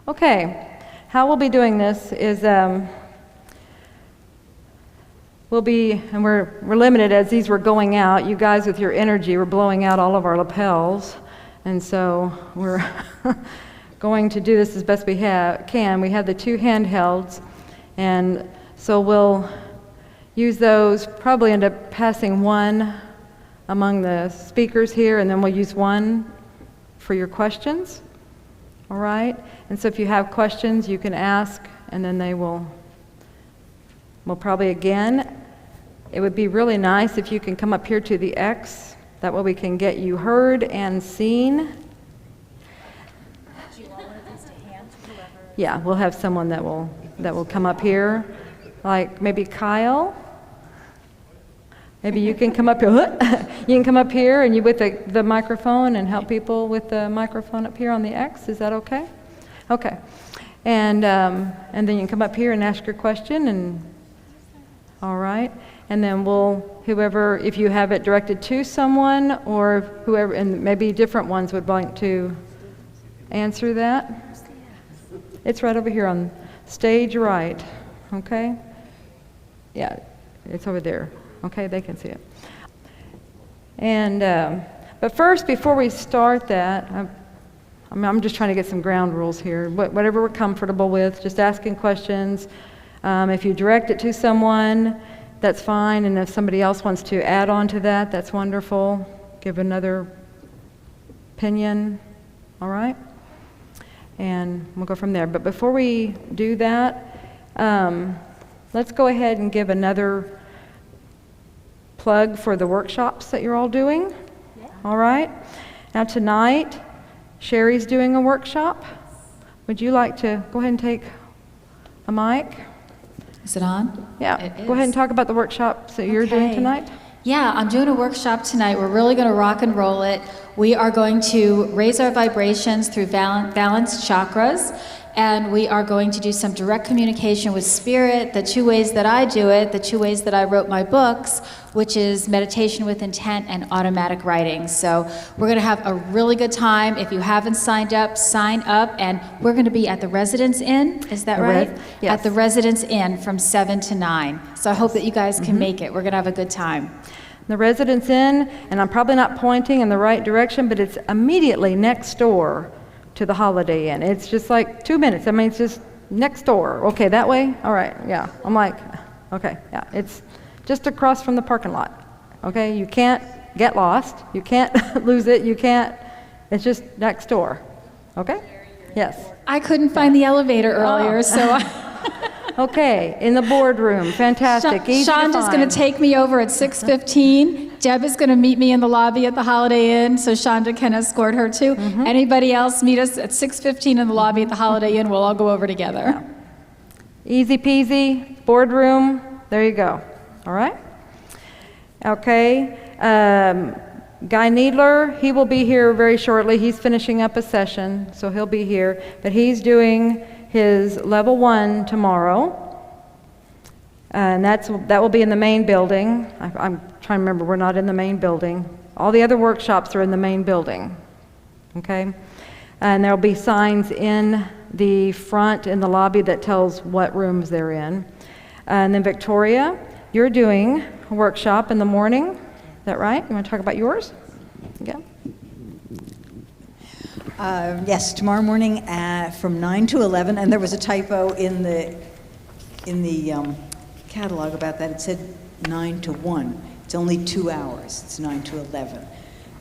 Okay, how we'll be doing this is and we're limited as these were going out. You guys with your energy were blowing out all of our lapels, and so we're going to do this as best we can. We have the two handhelds, and so we'll use those, probably end up passing one among the speakers here, and then we'll use one for your questions. All right? And so if you have questions, you can ask, and then we'll probably again, it would be really nice if you can come up here to the X. That way we can get you heard and seen. Do you want one of these to hand to whoever? Yeah, we'll have someone that will come up here, like maybe Kyle. Maybe you can come up here. You can come up here and you with the microphone and help people with the microphone up here on the X. Is that okay? Okay. And then you can come up here and ask your question. And all right. And then whoever, if you have it directed to someone or whoever, and maybe different ones would like to answer that. It's right over here on stage right. Okay. Yeah, it's over there. Okay, they can see it. And but first, before we start that, I'm just trying to get some ground rules here. Whatever we're comfortable with, just asking questions. If you direct it to someone, that's fine. And if somebody else wants to add on to that, that's wonderful. Give another opinion. All right? And we'll go from there. But before we do that, let's go ahead and give another plug for the workshops that you're all doing. Yeah. All right. Now tonight, Sherry's doing a workshop. Would you like to go ahead and take a mic? Is it on? Yeah. It go ahead and talk about the workshops that you're doing tonight. Yeah, I'm doing a workshop tonight. We're really going to rock and roll it. We are going to raise our vibrations through balanced chakras. And we are going to do some direct communication with spirit, the two ways that I do it, the two ways that I wrote my books, which is meditation with intent and automatic writing. So we're going to have a really good time. If you haven't signed up, sign up. And we're going to be at the Residence Inn. Is that right? Yes. At the Residence Inn from 7 to 9. So I hope that you guys can make it. We're going to have a good time. The Residence Inn, and I'm probably not pointing in the right direction, but it's immediately next door to the Holiday Inn. It's just like 2 minutes. I mean, it's just next door. Okay, that way? All right, yeah. I'm like, okay, yeah. It's just across from the parking lot. Okay, you can't get lost. You can't lose it. You can't, it's just next door. Okay? Yes. I couldn't find the elevator earlier, so Okay, in the boardroom. Fantastic. Easy to Shonda's find. going to take me over at 6:15. Deb is going to meet me in the lobby at the Holiday Inn, so Shonda can escort her too. Anybody else, meet us at 6:15 in the lobby at the Holiday Inn. We'll all go over together. Yeah. Easy peasy, boardroom. There you go. All right? Okay. Guy Needler, he will be here very shortly. He's finishing up a session, so he'll be here. But he's doing his level 1 tomorrow. And that will be in the main building. I'm trying to remember, we're not in the main building. All the other workshops are in the main building. Okay? And there'll be signs in the front in the lobby that tells what rooms they're in. And then Victoria, you're doing a workshop in the morning. Is that right? You want to talk about yours? Yeah. Yes, tomorrow morning from 9 to 11, and there was a typo in the catalog about that. It said 9 to 1. It's only 2 hours. It's 9 to 11.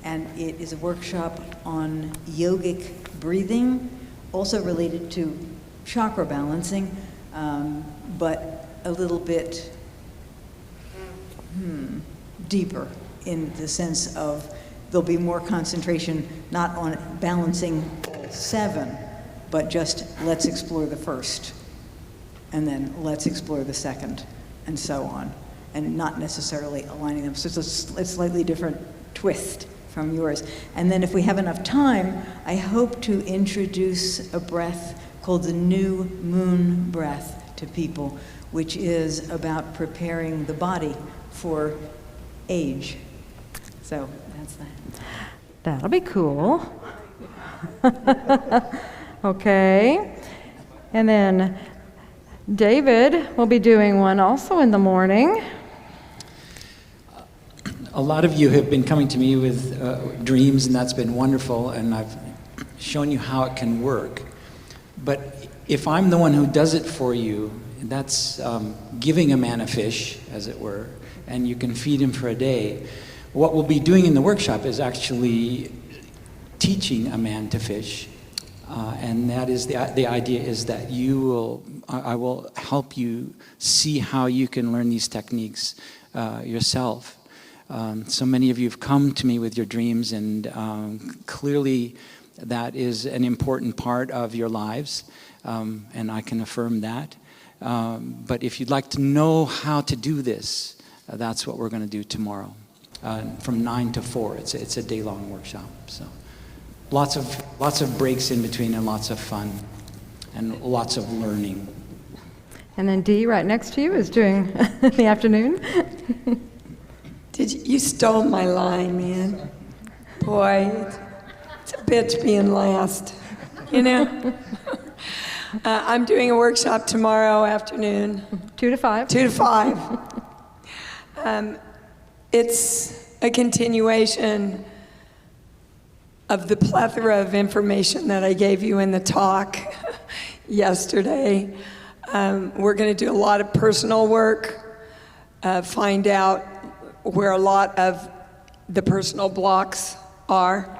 And it is a workshop on yogic breathing, also related to chakra balancing, but a little bit deeper in the sense of there'll be more concentration not on balancing 7, but just let's explore the first, and then let's explore the second, and so on, and not necessarily aligning them. So it's a slightly different twist from yours. And then if we have enough time, I hope to introduce a breath called the New Moon Breath to people, which is about preparing the body for age. So that's that. That'll be cool. Okay. And then David will be doing one also in the morning. A lot of you have been coming to me with dreams, and that's been wonderful, and I've shown you how it can work. But if I'm the one who does it for you, that's giving a man a fish, as it were, and you can feed him for a day. What we'll be doing in the workshop is actually teaching a man to fish. And that is the idea is that I will help you see how you can learn these techniques yourself. So many of you have come to me with your dreams, and clearly that is an important part of your lives, and I can affirm that. But if you'd like to know how to do this, that's what we're going to do tomorrow, from 9 to 4. It's a day-long workshop. So lots of breaks in between, and lots of fun, and lots of learning. And then Dee, right next to you, is doing the afternoon. You stole my line, man. Boy, it's a bitch being last, you know? I'm doing a workshop tomorrow afternoon. 2 to 5. 2 to 5. It's a continuation of the plethora of information that I gave you in the talk yesterday. We're going to do a lot of personal work, find out where a lot of the personal blocks are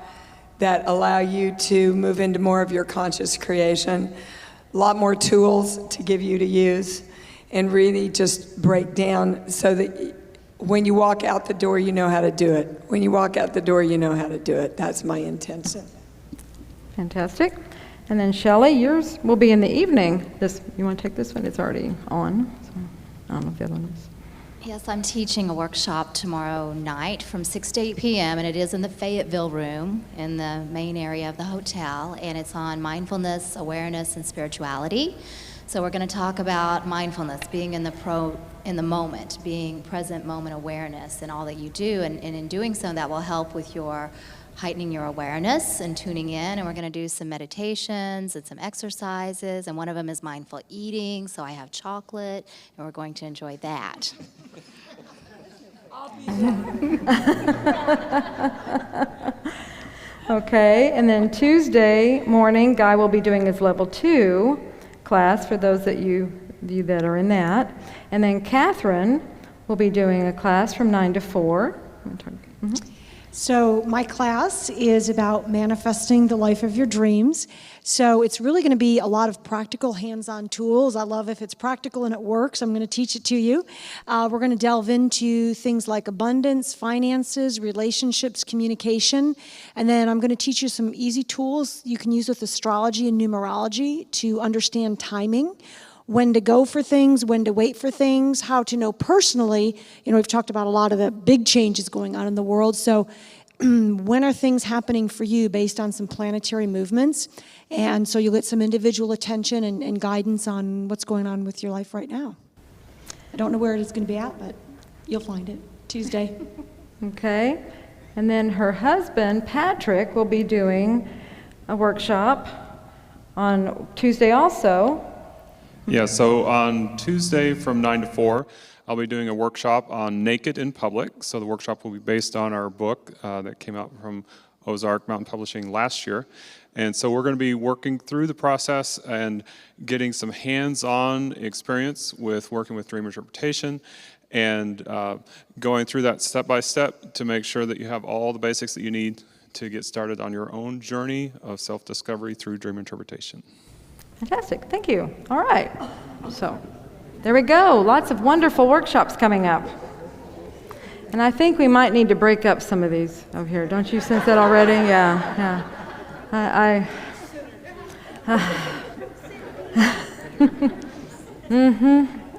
that allow you to move into more of your conscious creation. A lot more tools to give you to use, and really just break down so that when you walk out the door, you know how to do it. When you walk out the door, you know how to do it. That's my intention. Fantastic. And then Shelley, yours will be in the evening. You want to take this one? It's already on. So I don't know if the other one is. Yes, I'm teaching a workshop tomorrow night from 6 to 8 p.m., and it is in the Fayetteville room in the main area of the hotel, and it's on mindfulness, awareness, and spirituality. So we're going to talk about mindfulness, being in the moment, being present moment awareness in all that you do, and in doing so, that will help with your heightening your awareness and tuning in, and we're going to do some meditations and some exercises, and one of them is mindful eating, so I have chocolate, and we're going to enjoy that. Okay, and then Tuesday morning, Guy will be doing his level 2 class for those that you that are in that. And then Catherine will be doing a class from 9 to 4. So my class is about manifesting the life of your dreams. So it's really going to be a lot of practical hands-on tools. I love if it's practical and it works, I'm going to teach it to you. We're going to delve into things like abundance, finances, relationships, communication. And then I'm going to teach you some easy tools you can use with astrology and numerology to understand timing, when to go for things, when to wait for things, how to know personally. We've talked about a lot of the big changes going on in the world. So when are things happening for you based on some planetary movements? And so you'll get some individual attention and guidance on what's going on with your life right now. I don't know where it is going to be at, but you'll find it Tuesday. Okay. And then her husband, Patrick, will be doing a workshop on Tuesday also. Yeah, so on Tuesday from 9 to 4, I'll be doing a workshop on naked in public. So the workshop will be based on our book that came out from Ozark Mountain Publishing last year. And so we're going to be working through the process and getting some hands-on experience with working with dream interpretation and going through that step by step to make sure that you have all the basics that you need to get started on your own journey of self-discovery through dream interpretation. Fantastic, thank you. All right, so there we go. Lots of wonderful workshops coming up. And I think we might need to break up some of these over here. Don't you sense that already? Yeah.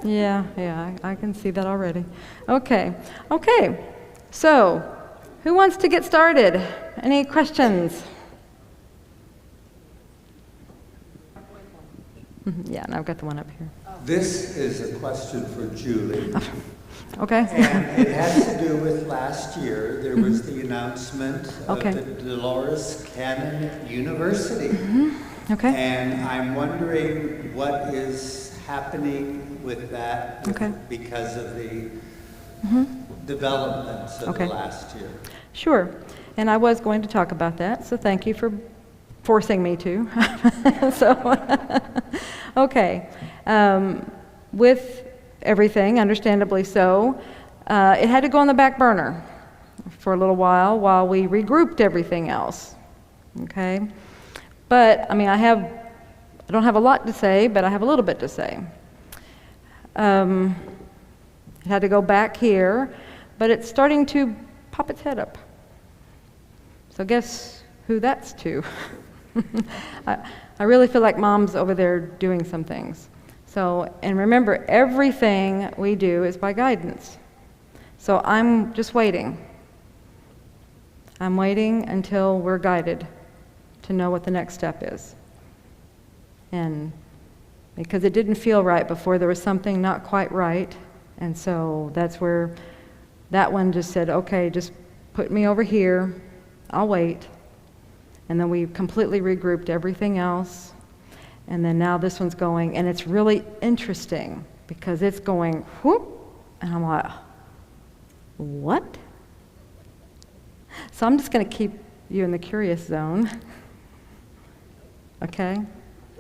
Yeah, I can see that already. Okay, so who wants to get started? Any questions? Yeah, and I've got the one up here. This is a question for Julie. Okay. And it has to do with last year. There was the announcement of the Dolores Cannon University. Okay. And I'm wondering what is happening with that Okay. because of the developments of Okay. the last year. Sure. And I was going to talk about that, so thank you for forcing me to. So, okay. With everything, understandably so, it had to go on the back burner for a little while we regrouped everything else. Okay? But, I mean, I don't have a lot to say, but I have a little bit to say. It had to go back here, but it's starting to pop its head up. So guess who that's to? I really feel like Mom's over there doing some things. So, and remember, everything we do is by guidance. So I'm just waiting. I'm waiting until we're guided to know what the next step is. And because it didn't feel right before, there was something not quite right. And so that's where that one just said, okay, just put me over here. I'll wait. And then we completely regrouped everything else. And then now this one's going, and it's really interesting because it's going whoop, and I'm like, what? So I'm just going to keep you in the curious zone. Okay?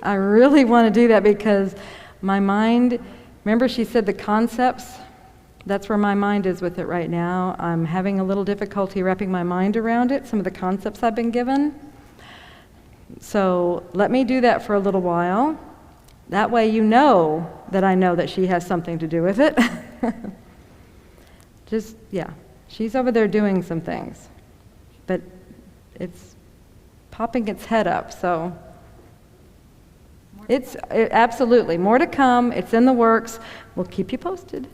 I really want to do that because my mind, remember she said the concepts? That's where my mind is with it right now. I'm having a little difficulty wrapping my mind around it, some of the concepts I've been given. So let me do that for a little while. That way you know that I know that she has something to do with it. Just, yeah, she's over there doing some things. But it's popping its head up, so absolutely more to come. It's in the works. We'll keep you posted.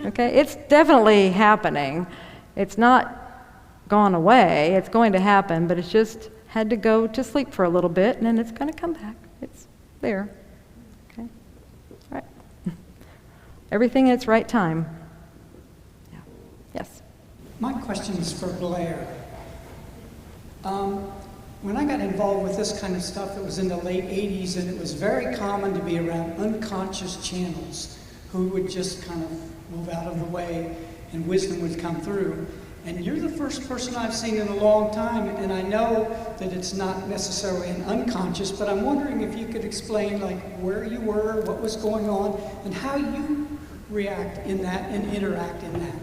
Okay, it's definitely happening. It's not gone away. It's going to happen, but it's just had to go to sleep for a little bit, and then it's going to come back. It's there. Okay, all right. Everything in its right time. Yeah. Yes. My question is for Blair. When I got involved with this kind of stuff, it was in the late 80s, and it was very common to be around unconscious channels who would just kind of move out of the way and wisdom would come through. And you're the first person I've seen in a long time, and I know that it's not necessarily an unconscious, but I'm wondering if you could explain like where you were, what was going on, and how you react in that and interact in that.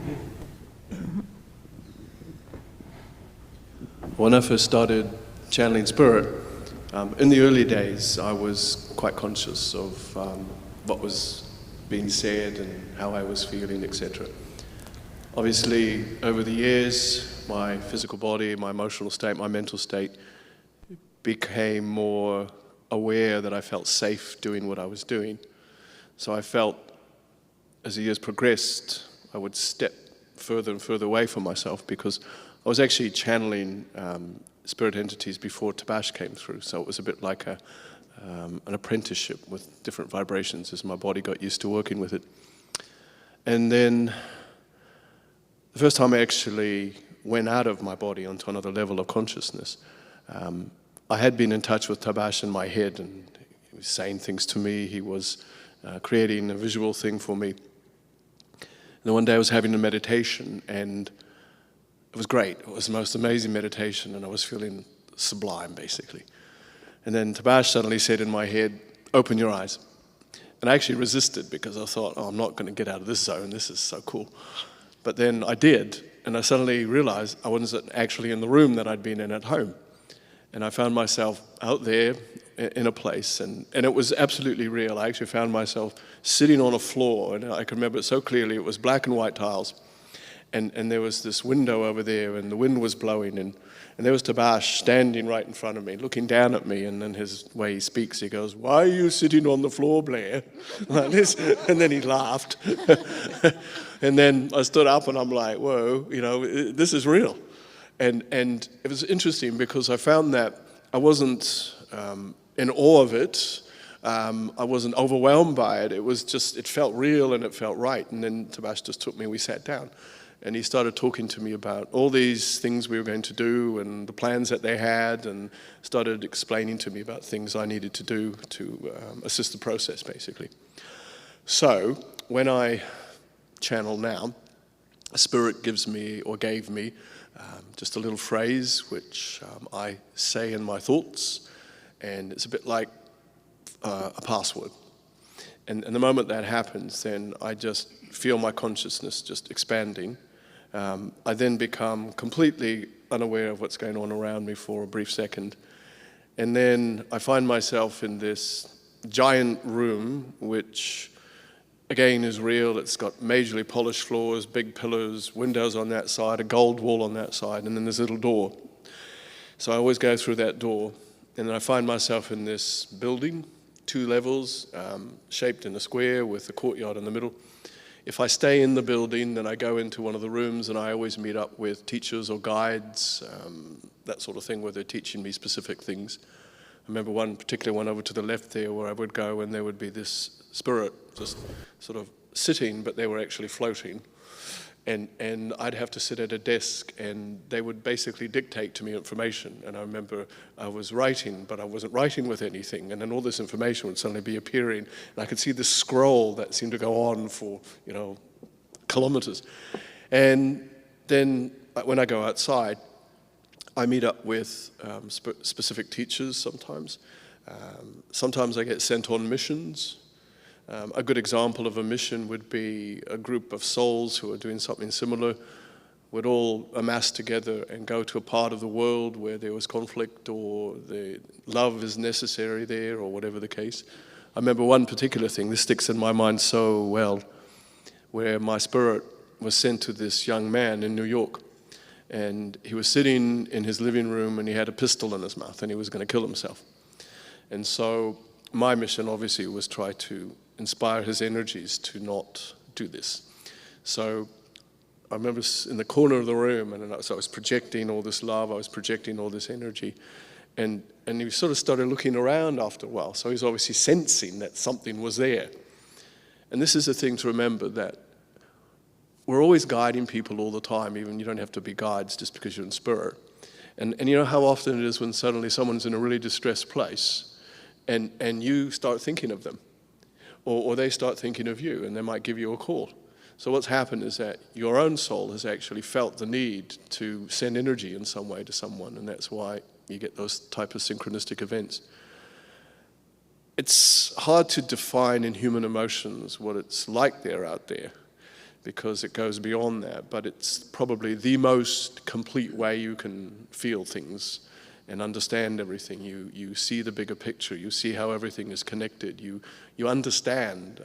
When I first started channeling spirit, in the early days, I was quite conscious of what was being said and how I was feeling, etc. Obviously, over the years, my physical body, my emotional state, my mental state became more aware that I felt safe doing what I was doing. So I felt, as the years progressed, I would step further and further away from myself because I was actually channeling spirit entities before Tabash came through. So it was a bit like an apprenticeship with different vibrations as my body got used to working with it. And then the first time I actually went out of my body onto another level of consciousness, I had been in touch with Tabash in my head, and he was saying things to me. He was creating a visual thing for me. And then one day I was having a meditation, and it was great. It was the most amazing meditation, and I was feeling sublime, basically. And then Tabash suddenly said in my head, "Open your eyes." And I actually resisted because I thought, oh, I'm not going to get out of this zone. This is so cool. But then I did, and I suddenly realized I wasn't actually in the room that I'd been in at home. And I found myself out there in a place, and it was absolutely real. I actually found myself sitting on a floor, and I can remember it so clearly. It was black and white tiles, and there was this window over there, and the wind was blowing, and there was Tabash standing right in front of me, looking down at me, and then his way he speaks, he goes, "Why are you sitting on the floor, Blair?" Like this, and then he laughed. And then I stood up, and I'm like, whoa, this is real. And it was interesting because I found that I wasn't in awe of it. I wasn't overwhelmed by it. It was just, it felt real and it felt right. And then Tabash just took me, we sat down. And he started talking to me about all these things we were going to do and the plans that they had, and started explaining to me about things I needed to do to assist the process, basically. So when I channel now, Spirit gives me, or gave me, just a little phrase which I say in my thoughts, and it's a bit like a password. And the moment that happens, then I just feel my consciousness just expanding. I then become completely unaware of what's going on around me for a brief second. And then I find myself in this giant room, which again is real. It's got majorly polished floors, big pillars, windows on that side, a gold wall on that side, and then this little door. So I always go through that door, and then I find myself in this building, 2 levels, shaped in a square with a courtyard in the middle. If I stay in the building, then I go into one of the rooms, and I always meet up with teachers or guides, that sort of thing, where they're teaching me specific things. I remember one particular one over to the left there where I would go, and there would be this spirit just sort of sitting, but they were actually floating. And I'd have to sit at a desk, and they would basically dictate to me information. And I remember I was writing, but I wasn't writing with anything. And then all this information would suddenly be appearing. And I could see this scroll that seemed to go on for, kilometers. And then when I go outside, I meet up with specific teachers sometimes. Sometimes I get sent on missions. A good example of a mission would be a group of souls who are doing something similar would all amass together and go to a part of the world where there was conflict or the love is necessary there, or whatever the case. I remember one particular thing, this sticks in my mind so well, where my spirit was sent to this young man in New York. And he was sitting in his living room, and he had a pistol in his mouth, and he was going to kill himself. And so my mission obviously was try to inspire his energies to not do this. So I remember in the corner of the room, and so I was projecting all this love, I was projecting all this energy, and he sort of started looking around after a while. So he's obviously sensing that something was there. And this is the thing to remember, that we're always guiding people all the time. Even you don't have to be guides just because you're in spirit. And you know how often it is when suddenly someone's in a really distressed place, and you start thinking of them. Or they start thinking of you, and they might give you a call. So what's happened is that your own soul has actually felt the need to send energy in some way to someone, and that's why you get those type of synchronistic events. It's hard to define in human emotions what it's like there out there, because it goes beyond that, but it's probably the most complete way you can feel things and understand everything. You see the bigger picture. You see how everything is connected. You understand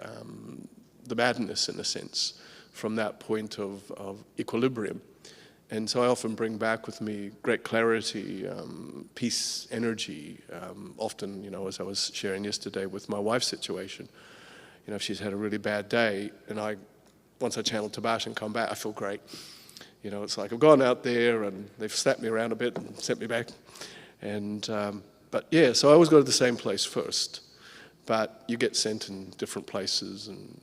the madness, in a sense, from that point of equilibrium. And so I often bring back with me great clarity, peace, energy. Often, as I was sharing yesterday with my wife's situation, if she's had a really bad day, and once I channel Tabash and come back, I feel great. It's like I've gone out there and they've slapped me around a bit and sent me back. So I always go to the same place first, but you get sent in different places, and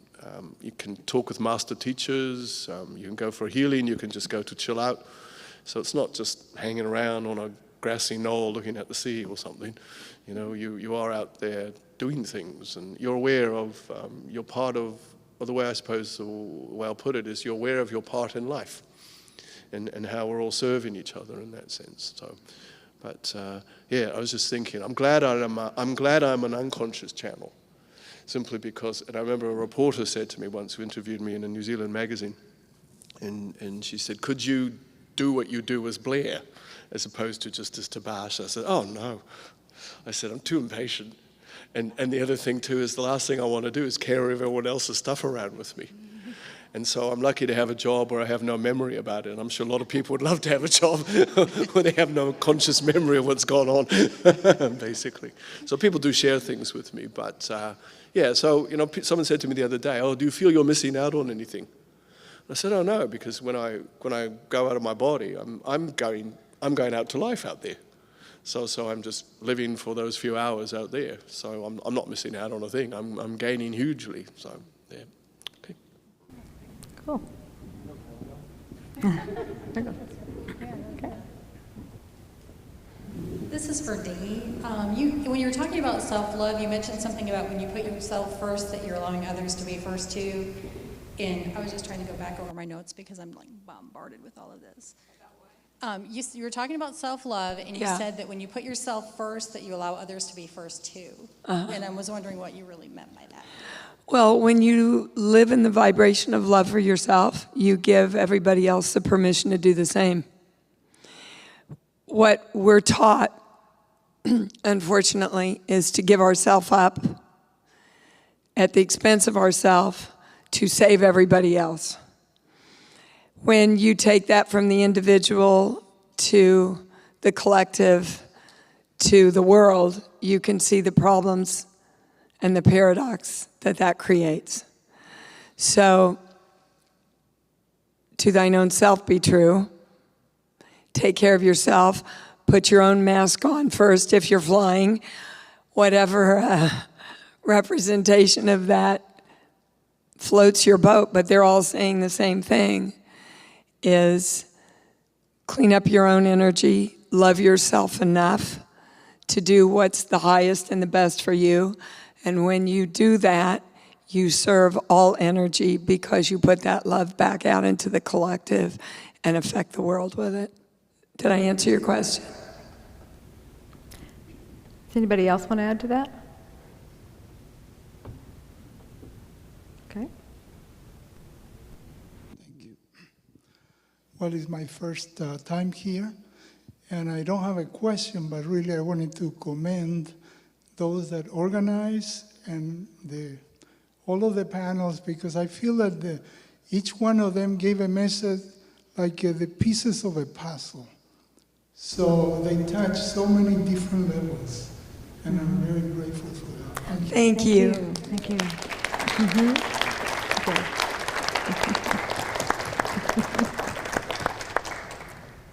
you can talk with master teachers, you can go for healing, you can just go to chill out. So it's not just hanging around on a grassy knoll looking at the sea or something. You are out there doing things, and you're aware of, you're part of, or the way I suppose, the way I'll put it is, you're aware of your part in life, and how we're all serving each other in that sense. So. But I was just thinking, I'm glad I'm an unconscious channel, simply because, and I remember a reporter said to me once, who interviewed me in a New Zealand magazine, and she said, could you do what you do as Blair, as opposed to just as Tabash? I said, oh no. I said, I'm too impatient. And the other thing too is, the last thing I want to do is carry everyone else's stuff around with me. And so I'm lucky to have a job where I have no memory about it. And I'm sure a lot of people would love to have a job where they have no conscious memory of what's gone on, basically. So people do share things with me. But someone said to me the other day, oh, do you feel you're missing out on anything? I said, oh no, because when I go out of my body, I'm going out to life out there. So I'm just living for those few hours out there. So I'm not missing out on a thing. I'm gaining hugely. So yeah. Cool. This is for Dee. When you were talking about self-love, you mentioned something about when you put yourself first, that you're allowing others to be first too. And I was just trying to go back over my notes because I'm like bombarded with all of this. You were talking about self-love, and you said that when you put yourself first, that you allow others to be first too. And I was wondering what you really meant by that. Well, when you live in the vibration of love for yourself, you give everybody else the permission to do the same. What we're taught, unfortunately, is to give ourselves up at the expense of ourselves to save everybody else. When you take that from the individual to the collective to the world, you can see the problems and the paradox that creates. So, to thine own self be true. Take care of yourself. Put your own mask on first if you're flying. Whatever representation of that floats your boat, but they're all saying the same thing, is clean up your own energy, love yourself enough to do what's the highest and the best for you. And when you do that, you serve all energy because you put that love back out into the collective and affect the world with it. Did I answer your question? Does anybody else want to add to that? Okay. Thank you. Well, it's my first time here, and I don't have a question, but really I wanted to commend those that organize and all of the panels, because I feel that each one of them gave a message like the pieces of a puzzle. So they touch so many different levels, and I'm very grateful for that. Thank you. Thank you. Mm-hmm.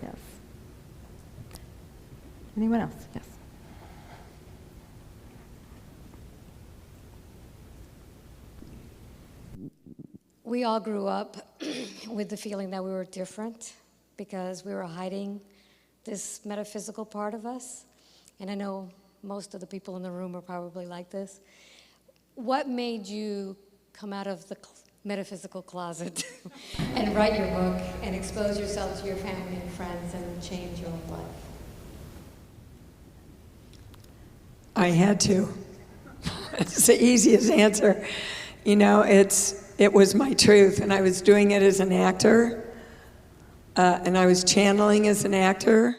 Yes. Anyone else? Yes. We all grew up with the feeling that we were different because we were hiding this metaphysical part of us. And I know most of the people in the room are probably like this. What made you come out of the metaphysical closet and write your book and expose yourself to your family and friends and change your life? I had to. It's the easiest answer. You know, it was my truth, and I was doing it as an actor, and I was channeling as an actor,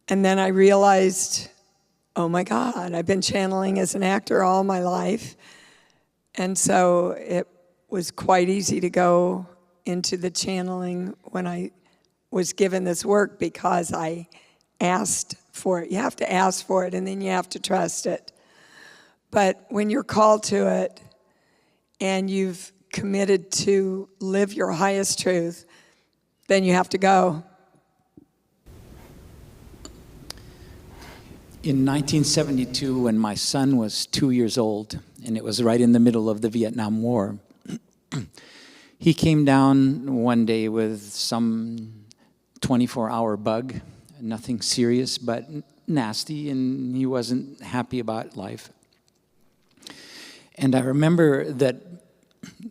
and then I realized, oh my God, I've been channeling as an actor all my life, and so it was quite easy to go into the channeling when I was given this work because I asked for it. You have to ask for it, and then you have to trust it. But when you're called to it, and you've committed to live your highest truth, then you have to go. In 1972, when my son was 2 years old, and it was right in the middle of the Vietnam War, he came down one day with some 24-hour bug, nothing serious, but nasty, and he wasn't happy about life. And I remember that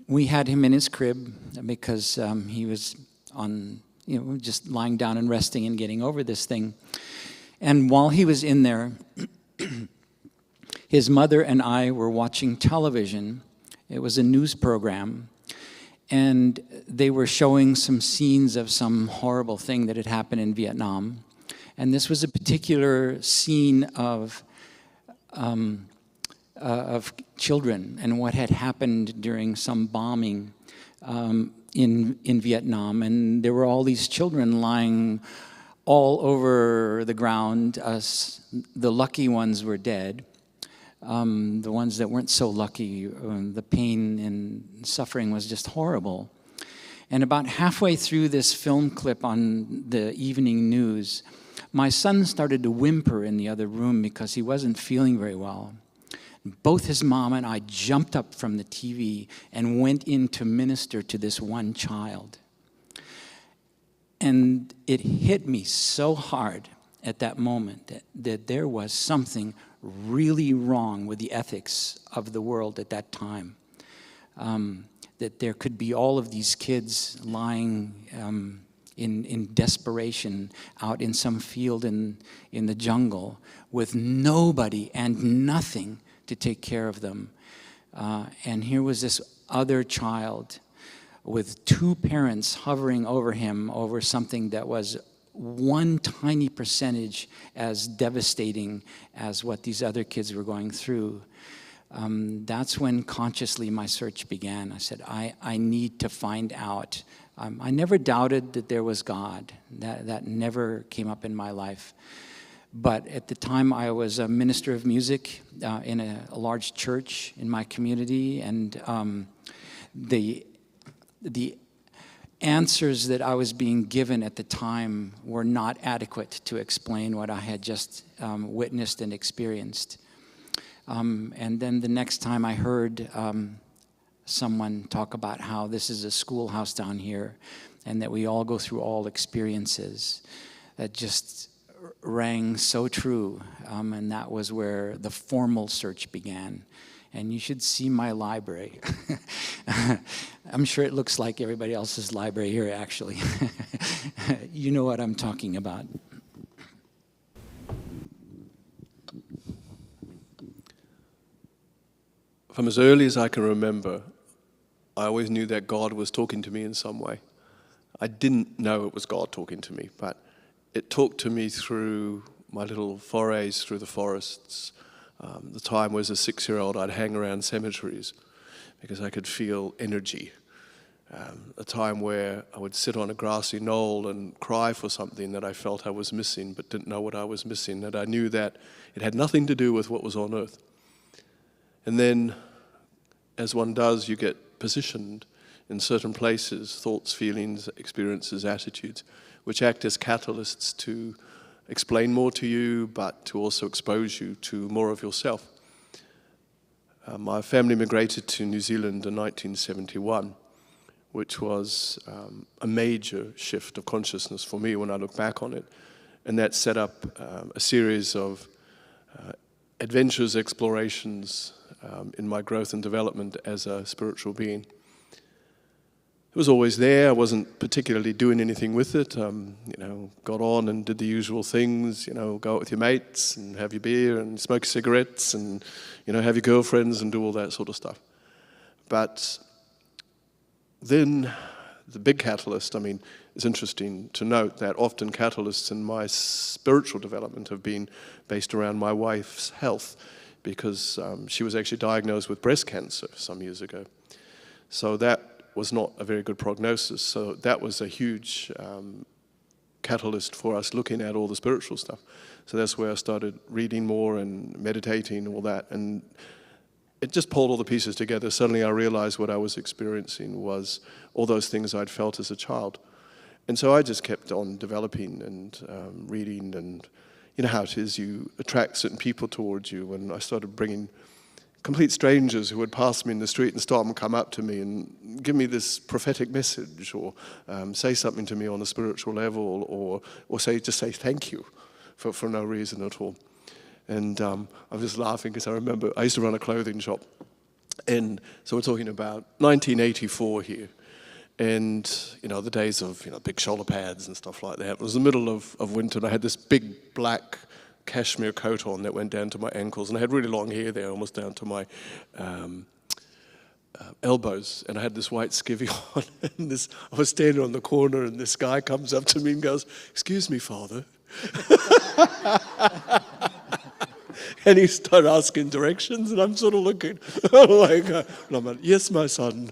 we had him in his crib because he was on, just lying down and resting and getting over this thing. And while he was in there, his mother and I were watching television. It was a news program, and they were showing some scenes of some horrible thing that had happened in Vietnam. And this was a particular scene of children and what had happened during some bombing in Vietnam. And there were all these children lying all over the ground. The lucky ones were dead. The ones that weren't so lucky, the pain and suffering was just horrible. And about halfway through this film clip on the evening news, my son started to whimper in the other room because he wasn't feeling very well. Both his mom and I jumped up from the TV and went in to minister to this one child. And it hit me so hard at that moment that there was something really wrong with the ethics of the world at that time. That there could be all of these kids lying in desperation out in some field in the jungle with nobody and nothing to take care of them. And here was this other child with two parents hovering over him over something that was one tiny percentage as devastating as what these other kids were going through. That's when consciously my search began. I said, I need to find out. I never doubted that there was God. That never came up in my life. But at the time, I was a minister of music in a large church in my community, and the answers that I was being given at the time were not adequate to explain what I had just witnessed and experienced. And then the next time I heard someone talk about how this is a schoolhouse down here and that we all go through all experiences, that just rang so true. And that was where the formal search began. And you should see my library. I'm sure it looks like everybody else's library here, actually. You know what I'm talking about. From as early as I can remember, I always knew that God was talking to me in some way. I didn't know it was God talking to me, but it talked to me through my little forays through the forests. The time was as a 6-year-old, I'd hang around cemeteries because I could feel energy. A time where I would sit on a grassy knoll and cry for something that I felt I was missing but didn't know what I was missing, and I knew that it had nothing to do with what was on earth. And then, as one does, you get positioned in certain places, thoughts, feelings, experiences, attitudes, which act as catalysts to explain more to you, but to also expose you to more of yourself. My family migrated to New Zealand in 1971, which was a major shift of consciousness for me when I look back on it. And that set up a series of adventures, explorations in my growth and development as a spiritual being. It was always there. I wasn't particularly doing anything with it. Got on and did the usual things, go out with your mates and have your beer and smoke cigarettes and, have your girlfriends and do all that sort of stuff. But then the big catalyst, it's interesting to note that often catalysts in my spiritual development have been based around my wife's health, because she was actually diagnosed with breast cancer some years ago. So that was not a very good prognosis. So that was a huge catalyst for us looking at all the spiritual stuff. So that's where I started reading more and meditating and all that. And it just pulled all the pieces together. Suddenly I realized what I was experiencing was all those things I'd felt as a child. And so I just kept on developing and reading, and you know how it is, you attract certain people towards you. And I started bringing complete strangers who would pass me in the street and stop and come up to me and give me this prophetic message, or say something to me on a spiritual level, or just say thank you for no reason at all. And I'm just laughing because I remember I used to run a clothing shop. And so we're talking about 1984 here. And, the days of, big shoulder pads and stuff like that. It was the middle of winter, and I had this big black cashmere coat on that went down to my ankles, and I had really long hair there, almost down to my elbows, and I had this white skivvy on, and I was standing on the corner, and this guy comes up to me and goes, "Excuse me, Father." And he started asking directions, and I'm sort of looking, and I'm like, "Yes, my son."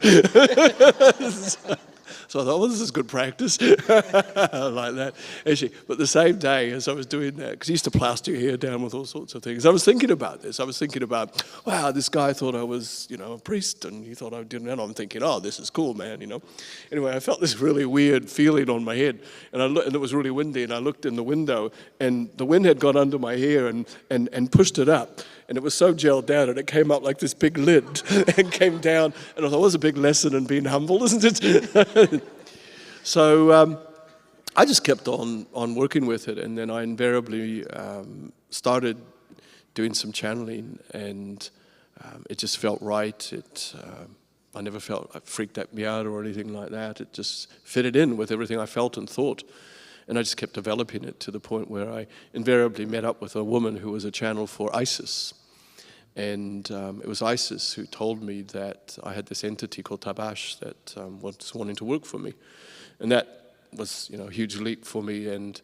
So I thought, well, this is good practice. Like that. Actually, but the same day as I was doing that, because he used to plaster your hair down with all sorts of things, I was thinking about this. I was thinking about, wow, this guy thought I was, a priest, and he thought I didn't. And I'm thinking, oh, this is cool, man, Anyway, I felt this really weird feeling on my head, and it was really windy, and I looked in the window, and the wind had got under my hair and pushed it up. And it was so gelled down, and it came up like this big lid and came down. And I thought, it was a big lesson in being humble, isn't it? So I just kept on working with it, and then I invariably started doing some channeling, and it just felt right. I never felt it freaked me out or anything like that. It just fitted in with everything I felt and thought. And I just kept developing it to the point where I invariably met up with a woman who was a channel for ISIS. And it was ISIS who told me that I had this entity called Tabash that was wanting to work for me. And that was, a huge leap for me. And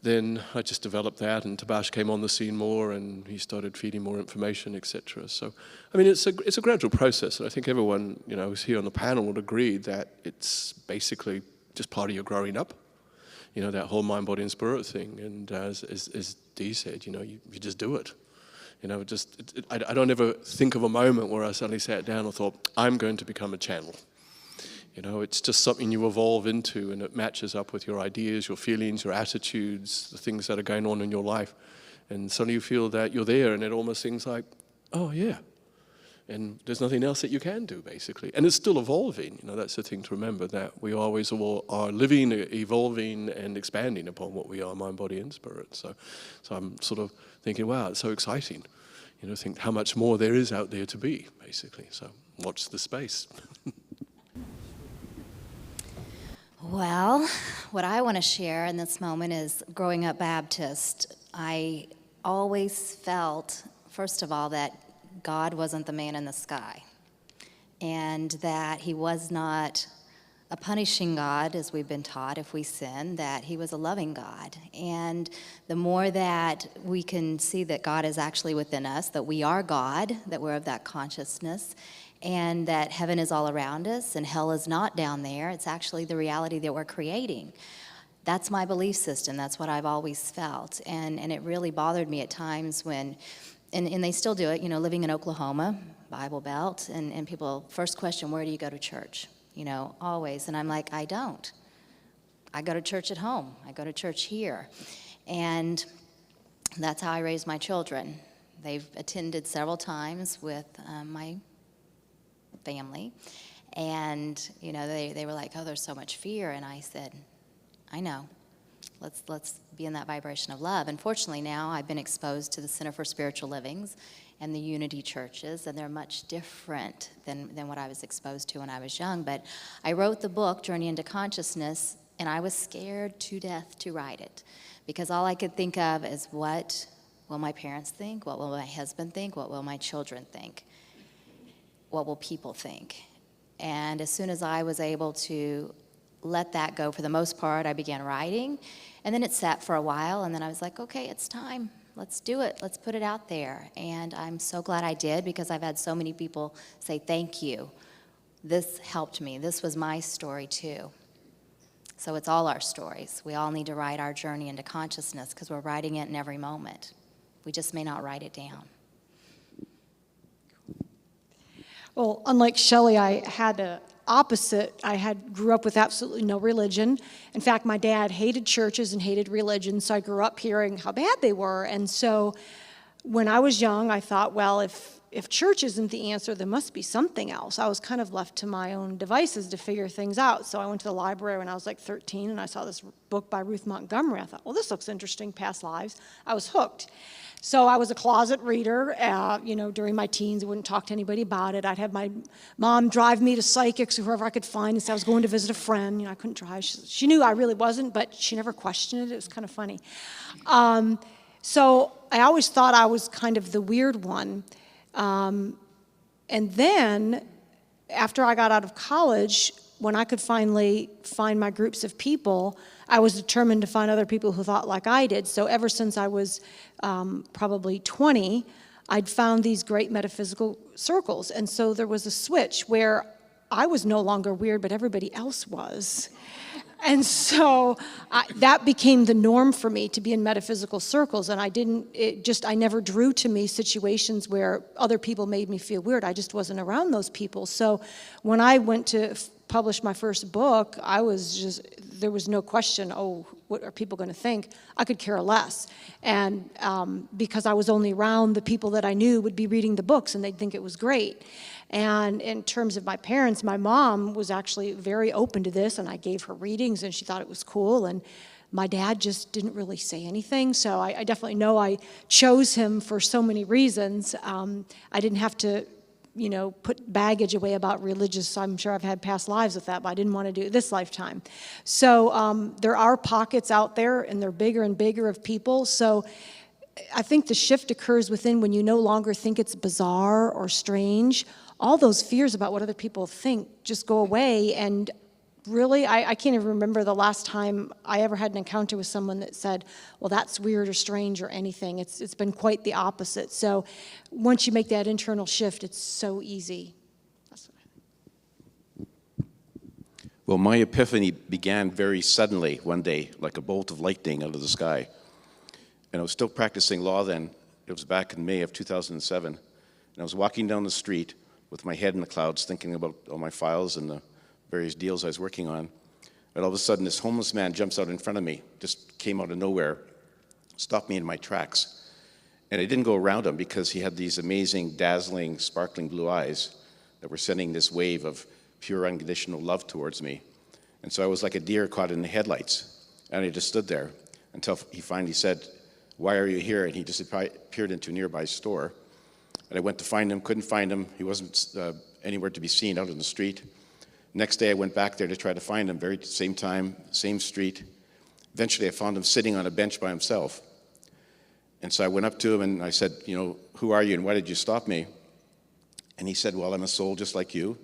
then I just developed that, and Tabash came on the scene more, and he started feeding more information, etc. So, I mean, it's a gradual process, and I think everyone, who's here on the panel would agree that it's basically just part of your growing up. That whole mind, body, and spirit thing. And as Dee said, you just do it. I don't ever think of a moment where I suddenly sat down and thought, I'm going to become a channel. It's just something you evolve into, and it matches up with your ideas, your feelings, your attitudes, the things that are going on in your life. And suddenly you feel that you're there, and it almost seems like, oh yeah. And there's nothing else that you can do, basically. And it's still evolving. That's the thing to remember, that we always are living, evolving, and expanding upon what we are, mind, body, and spirit. So I'm sort of thinking, wow, it's so exciting. Think how much more there is out there to be, basically. So watch the space. Well, what I want to share in this moment is, growing up Baptist, I always felt, first of all, that God wasn't the man in the sky, and that he was not a punishing God, as we've been taught if we sin, that he was a loving God. And the more that we can see that God is actually within us, that we are God, that we're of that consciousness, and that heaven is all around us and hell is not down there, it's actually the reality that we're creating. That's my belief system. That's what I've always felt. And it really bothered me at times when, and they still do it, living in Oklahoma, Bible Belt, and people, first question, where do you go to church? Always. And I'm like, I don't. I go to church at home. I go to church here. And that's how I raise my children. They've attended several times with my family. And, they were like, oh, there's so much fear. And I said, I know. Let's be in that vibration of love. Unfortunately, now I've been exposed to the Center for Spiritual Livings and the Unity churches, and they're much different than what I was exposed to when I was young. But I wrote the book, Journey into Consciousness, and I was scared to death to write it, because all I could think of is, what will my parents think? What will my husband think? What will my children think? What will people think? And as soon as I was able to let that go, for the most part, I began writing, and then it sat for a while, and then I was like, okay, it's time. Let's do it. Let's put it out there. And I'm so glad I did, because I've had so many people say, thank you. This helped me. This was my story too. So it's all our stories. We all need to write our journey into consciousness, because we're writing it in every moment. We just may not write it down. Well, unlike Shelley, I had a opposite. Grew up with absolutely no religion. In fact, my dad hated churches and hated religion, so I grew up hearing how bad they were. And so when I was young, I thought, well, if church isn't the answer, there must be something else. I was kind of left to my own devices to figure things out. So I went to the library when I was like 13, and I saw this book by Ruth Montgomery. I thought, well, this looks interesting, Past Lives. I was hooked. So I was a closet reader, during my teens. I wouldn't talk to anybody about it. I'd have my mom drive me to psychics or whoever I could find and say I was going to visit a friend. I couldn't drive. She knew I really wasn't, but she never questioned it. It was kind of funny. So I always thought I was kind of the weird one. And then after I got out of college, when I could finally find my groups of people, I was determined to find other people who thought like I did. So ever since I was probably 20, I'd found these great metaphysical circles. And so there was a switch where I was no longer weird, but everybody else was. And so that became the norm for me, to be in metaphysical circles. And I never drew to me situations where other people made me feel weird. I just wasn't around those people. So when I went to publish my first book, there was no question, oh, what are people going to think, I could care less. And because I was only around the people that I knew would be reading the books, and they'd think it was great. And in terms of my parents, my mom was actually very open to this, and I gave her readings, and she thought it was cool. And my dad just didn't really say anything, so I definitely know I chose him for so many reasons. I didn't have to, put baggage away about religious. I'm sure I've had past lives with that, but I didn't want to do it this lifetime. So there are pockets out there, and they're bigger and bigger of people. So I think the shift occurs within when you no longer think it's bizarre or strange. All those fears about what other people think just go away. And really, I can't even remember the last time I ever had an encounter with someone that said, well, that's weird or strange or anything. It's been quite the opposite. So once you make that internal shift, it's so easy. Well, my epiphany began very suddenly one day, like a bolt of lightning out of the sky. And I was still practicing law then. It was back in May of 2007. And I was walking down the street with my head in the clouds, thinking about all my files and the various deals I was working on. And all of a sudden, this homeless man jumps out in front of me, just came out of nowhere, stopped me in my tracks. And I didn't go around him because he had these amazing, dazzling, sparkling blue eyes that were sending this wave of pure, unconditional love towards me. And so I was like a deer caught in the headlights. And I just stood there until he finally said, "Why are you here?" And he disappeared into a nearby store. And I went to find him, couldn't find him. He wasn't anywhere to be seen out in the street. Next day I went back there to try to find him, very same time, same street. Eventually I found him sitting on a bench by himself. And so I went up to him and I said, "Who are you and why did you stop me?" And he said, "Well, I'm a soul just like you.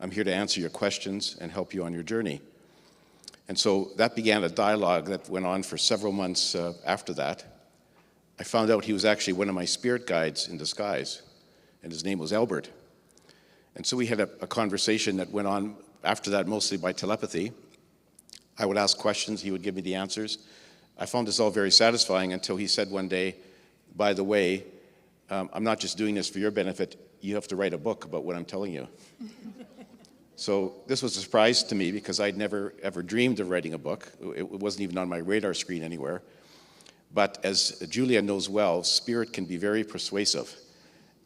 I'm here to answer your questions and help you on your journey." And so that began a dialogue that went on for several months after that. I found out he was actually one of my spirit guides in disguise, and his name was Albert. And so we had a conversation that went on after that, mostly by telepathy. I would ask questions, he would give me the answers. I found this all very satisfying until he said one day, "By the way, I'm not just doing this for your benefit, you have to write a book about what I'm telling you." So this was a surprise to me because I'd never ever dreamed of writing a book. It wasn't even on my radar screen anywhere. But as Julia knows well, spirit can be very persuasive.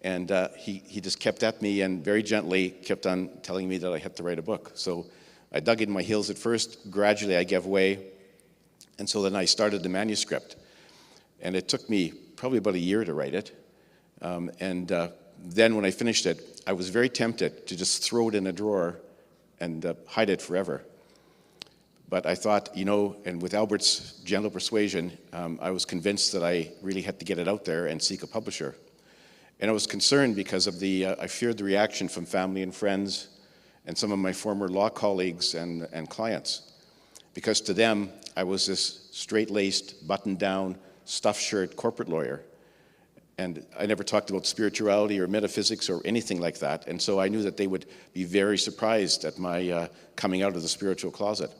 And he just kept at me and very gently kept on telling me that I had to write a book. So I dug in my heels at first. Gradually I gave way. And so then I started the manuscript. And it took me probably about a year to write it. Then when I finished it, I was very tempted to just throw it in a drawer and hide it forever. But I thought, and with Albert's gentle persuasion, I was convinced that I really had to get it out there and seek a publisher. And I was concerned because of I feared the reaction from family and friends and some of my former law colleagues and clients. Because to them, I was this straight-laced, buttoned-down, stuffed shirt corporate lawyer. And I never talked about spirituality or metaphysics or anything like that. And so I knew that they would be very surprised at my coming out of the spiritual closet.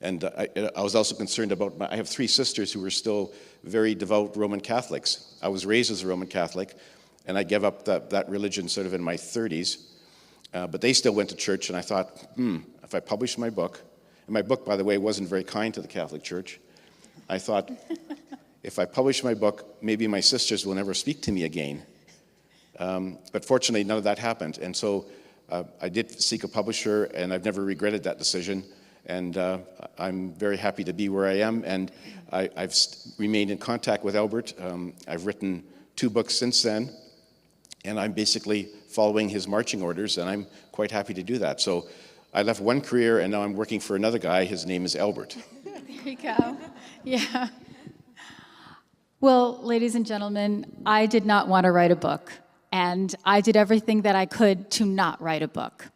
And I was also concerned about, I have 3 sisters who were still very devout Roman Catholics. I was raised as a Roman Catholic, and I gave up that religion sort of in my 30s. But they still went to church, and I thought, if I publish my book, and my book, by the way, wasn't very kind to the Catholic Church, I thought, if I publish my book, maybe my sisters will never speak to me again. But fortunately, none of that happened. And so I did seek a publisher, and I've never regretted that decision. And I'm very happy to be where I am, and I've remained in contact with Albert. I've written 2 books since then, and I'm basically following his marching orders, and I'm quite happy to do that. So I left one career, and now I'm working for another guy. His name is Albert. There you go. Yeah. Well, ladies and gentlemen, I did not want to write a book, and I did everything that I could to not write a book.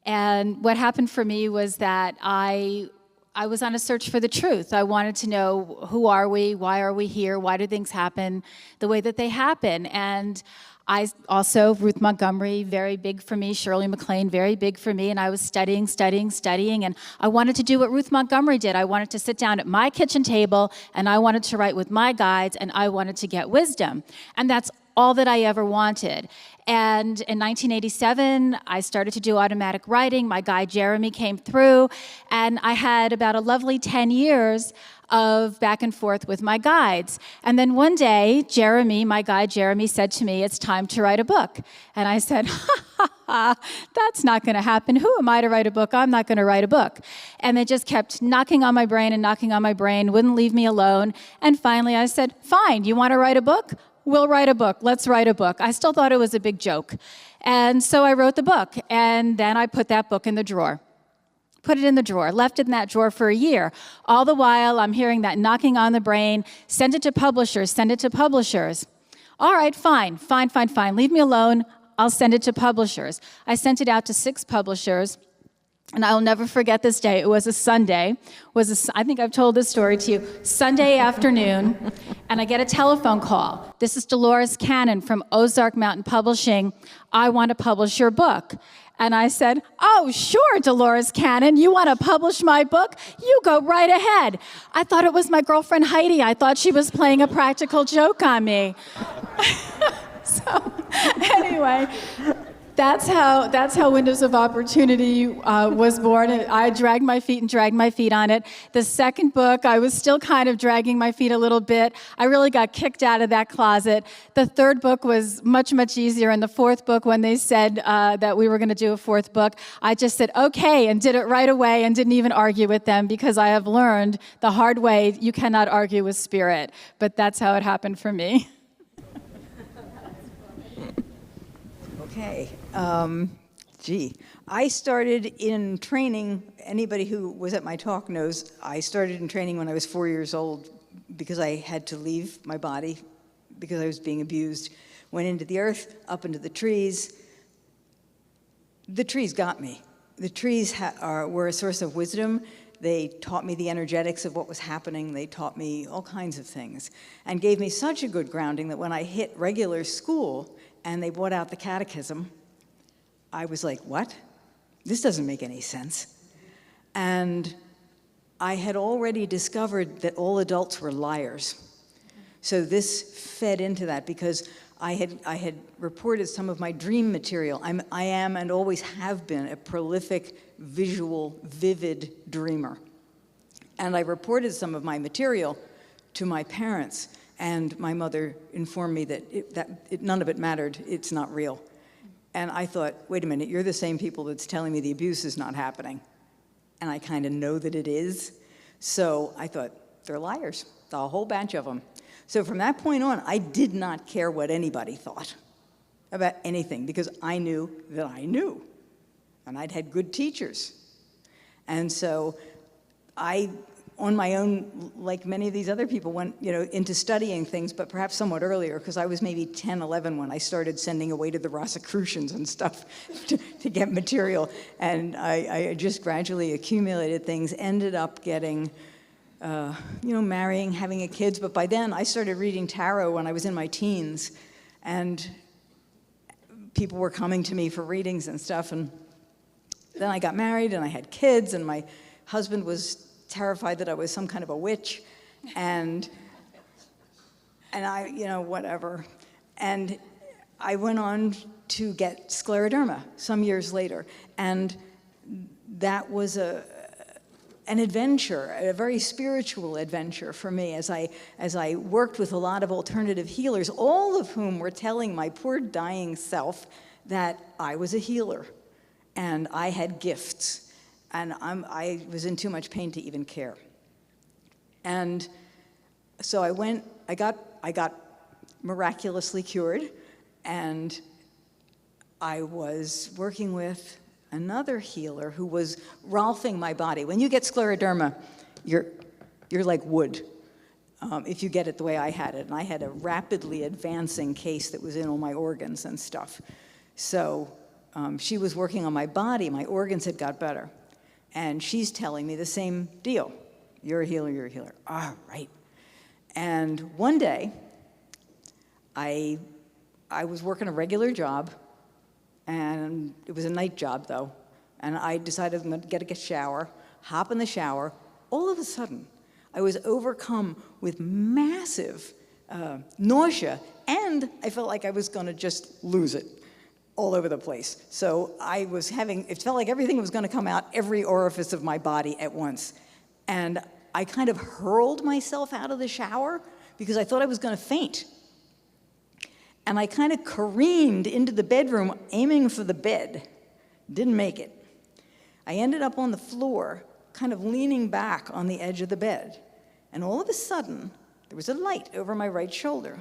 And what happened for me was that I was on a search for the truth. I wanted to know, who are we? Why are we here? Why do things happen the way that they happen? And I also, Ruth Montgomery, very big for me. Shirley MacLaine, very big for me. And I was studying. And I wanted to do what Ruth Montgomery did. I wanted to sit down at my kitchen table, and I wanted to write with my guides, and I wanted to get wisdom. And that's all that I ever wanted. And in 1987, I started to do automatic writing. My guy Jeremy came through, and I had about a lovely 10 years of back and forth with my guides. And then one day, my guide Jeremy, said to me, "It's time to write a book." And I said, that's not going to happen. Who am I to write a book? I'm not going to write a book. And they just kept knocking on my brain and knocking on my brain, wouldn't leave me alone. And finally I said, fine, you want to write a book? We'll write a book. Let's write a book. I still thought it was a big joke. And so I wrote the book, and then I put that book in the drawer. Put it in the drawer, left it in that drawer for a year. All the while, I'm hearing that knocking on the brain, send it to publishers, send it to publishers. All right, fine, leave me alone, I'll send it to publishers. I sent it out to 6 publishers, and I'll never forget this day. It was a Sunday. I think I've told this story to you. Sunday afternoon, and I get a telephone call. This is Dolores Cannon from Ozark Mountain Publishing. I want to publish your book. And I said, oh, sure, Dolores Cannon, you want to publish my book? You go right ahead. I thought it was my girlfriend Heidi. I thought she was playing a practical joke on me. So anyway, that's how Windows of Opportunity was born. I dragged my feet on it. The second book, I was still kind of dragging my feet a little bit. I really got kicked out of that closet. The third book was much, much easier. And the fourth book, when they said that we were going to do a fourth book, I just said, okay, and did it right away and didn't even argue with them, because I have learned the hard way, you cannot argue with spirit. But that's how it happened for me. Okay. I started in training. Anybody who was at my talk knows I started in training when I was 4 years old because I had to leave my body because I was being abused. Went into the earth, up into the trees. The trees got me. The trees were a source of wisdom. They taught me the energetics of what was happening. They taught me all kinds of things and gave me such a good grounding that when I hit regular school and they brought out the catechism, I was like, what? This doesn't make any sense. And I had already discovered that all adults were liars. So this fed into that because I had reported some of my dream material. I am and always have been a prolific, visual, vivid dreamer. And I reported some of my material to my parents, and my mother informed me that none of it mattered, it's not real. And I thought, wait a minute, you're the same people that's telling me the abuse is not happening. And I kind of know that it is. So I thought, they're liars, a whole batch of them. So from that point on, I did not care what anybody thought about anything because I knew that I knew. And I'd had good teachers. And so I, on my own, like many of these other people, went into studying things, but perhaps somewhat earlier, because I was maybe 10, 11 when I started sending away to the Rosicrucians and stuff to get material. And I just gradually accumulated things, ended up getting, marrying, having a kids. But by then, I started reading tarot when I was in my teens. And people were coming to me for readings and stuff. And then I got married, and I had kids, and my husband was terrified that I was some kind of a witch, and I, whatever. And I went on to get scleroderma some years later, and that was an adventure, a very spiritual adventure for me as I worked with a lot of alternative healers, all of whom were telling my poor dying self that I was a healer, and I had gifts. And I was in too much pain to even care. And so I got miraculously cured, and I was working with another healer who was Rolfing my body. When you get scleroderma, you're like wood, if you get it the way I had it. And I had a rapidly advancing case that was in all my organs and stuff. So she was working on my body. My organs had got better. And she's telling me the same deal. You're a healer, you're a healer. All right. And one day, I was working a regular job, and it was a night job, though. And I decided I'm going to get a shower, hop in the shower. All of a sudden, I was overcome with massive nausea, and I felt like I was going to just lose it all over the place. So it felt like everything was going to come out, every orifice of my body at once. And I kind of hurled myself out of the shower because I thought I was going to faint. And I kind of careened into the bedroom, aiming for the bed. Didn't make it. I ended up on the floor, kind of leaning back on the edge of the bed. And all of a sudden, there was a light over my right shoulder.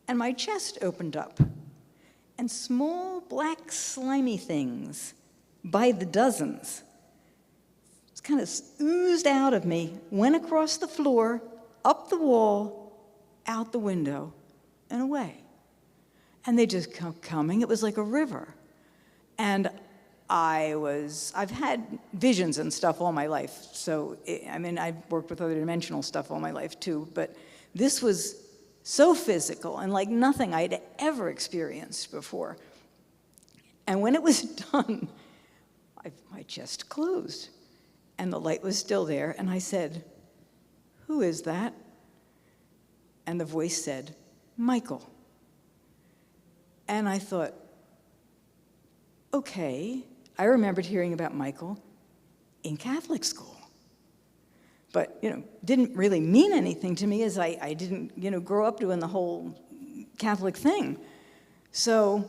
And my chest opened up. And small, black, slimy things, by the dozens, just kind of oozed out of me, went across the floor, up the wall, out the window, and away. And they just kept coming. It was like a river. And I've had visions and stuff all my life. So, I've worked with other dimensional stuff all my life too, but this was so physical and like nothing I'd ever experienced before. And when it was done, my chest closed and the light was still there. And I said, "Who is that?" And the voice said, "Michael." And I thought, okay. I remembered hearing about Michael in Catholic school. But, didn't really mean anything to me as I didn't, grow up doing the whole Catholic thing. So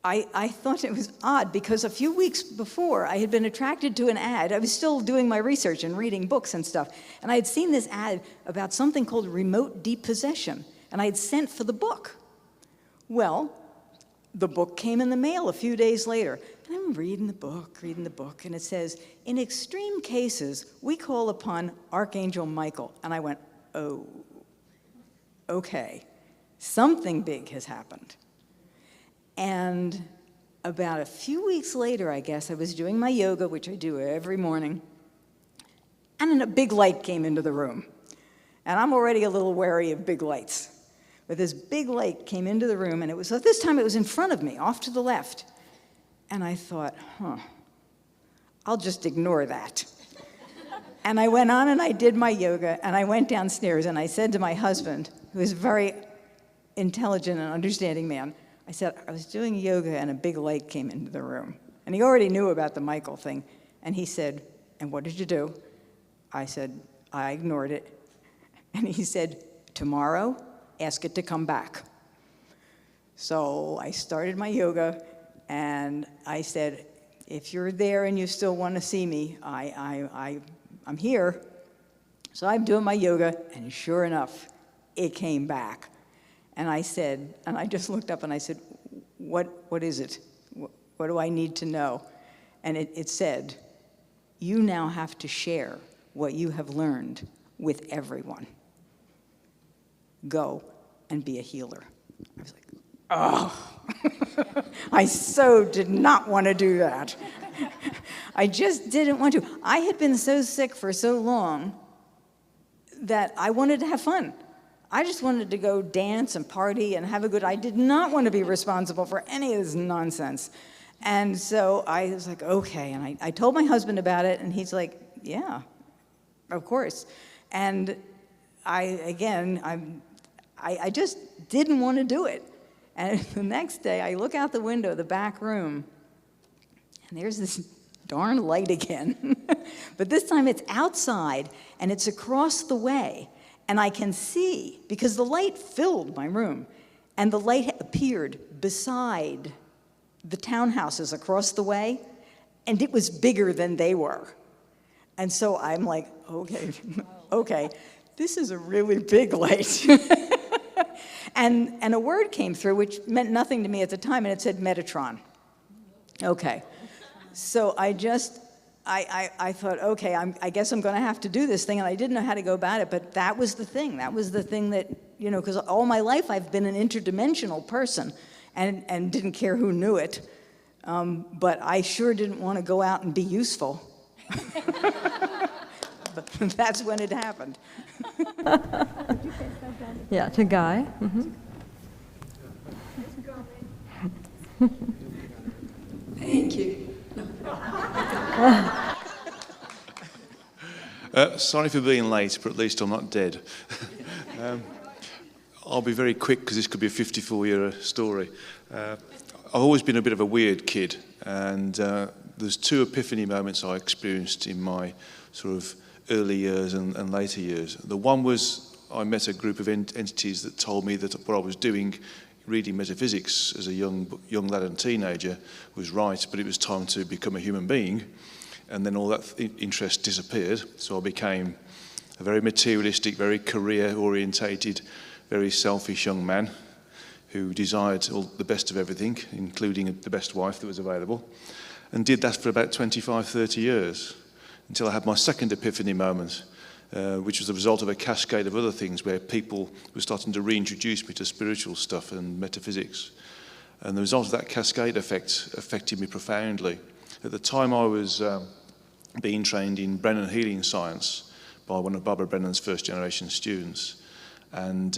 I thought it was odd because a few weeks before I had been attracted to an ad. I was still doing my research and reading books and stuff. And I had seen this ad about something called remote depossession. And I had sent for the book. Well, the book came in the mail a few days later. And I'm reading the book, and it says, "In extreme cases, we call upon Archangel Michael." And I went, oh, okay, something big has happened. And about a few weeks later, I guess, I was doing my yoga, which I do every morning, and then a big light came into the room. And I'm already a little wary of big lights. But this big light came into the room, and this time it was in front of me, off to the left. And I thought, I'll just ignore that. And I went on and I did my yoga, and I went downstairs, and I said to my husband, who is a very intelligent and understanding man, I said, I was doing yoga, and a big light came into the room. And he already knew about the Michael thing. And he said, "And what did you do?" I said, "I ignored it." And he said, "Tomorrow, ask it to come back." So I started my yoga, and I said, "If you're there and you still want to see me, I'm here." So I'm doing my yoga, and sure enough, it came back. And I said, and I just looked up and I said, what is it? What do I need to know? And it said, "You now have to share what you have learned with everyone. Go and be a healer." I was like, oh, I so did not want to do that. I just didn't want to. I had been so sick for so long that I wanted to have fun. I just wanted to go dance and party and have a good. I did not want to be responsible for any of this nonsense. And so I was like, okay. And I told my husband about it, and he's like, yeah, of course. And I just didn't want to do it. And the next day, I look out the window of the back room, and there's this darn light again. But this time it's outside, and it's across the way. And I can see, because the light filled my room, and the light appeared beside the townhouses across the way, and it was bigger than they were. And so I'm like, okay, this is a really big light. And a word came through, which meant nothing to me at the time, and it said Metatron. Okay. So I thought, okay, I guess I'm going to have to do this thing, and I didn't know how to go about it, but that was the thing. That was the thing that, because all my life I've been an interdimensional person and didn't care who knew it, but I sure didn't want to go out and be useful. But that's when it happened. Yeah, to Guy. Mm-hmm. Thank you. Sorry for being late, but at least I'm not dead. I'll be very quick because this could be a 54-year story. I've always been a bit of a weird kid, and there's two epiphany moments I experienced in my sort of early years and later years. The one was I met a group of entities that told me that what I was doing, reading metaphysics as a young lad and teenager, was right, but it was time to become a human being. And then all that interest disappeared, so I became a very materialistic, very career-orientated, very selfish young man who desired all the best of everything, including the best wife that was available, and did that for about 25, 30 years, until I had my second epiphany moment, which was the result of a cascade of other things where people were starting to reintroduce me to spiritual stuff and metaphysics. And the result of that cascade effect affected me profoundly. At the time I was being trained in Brennan healing science by one of Barbara Brennan's first generation students. And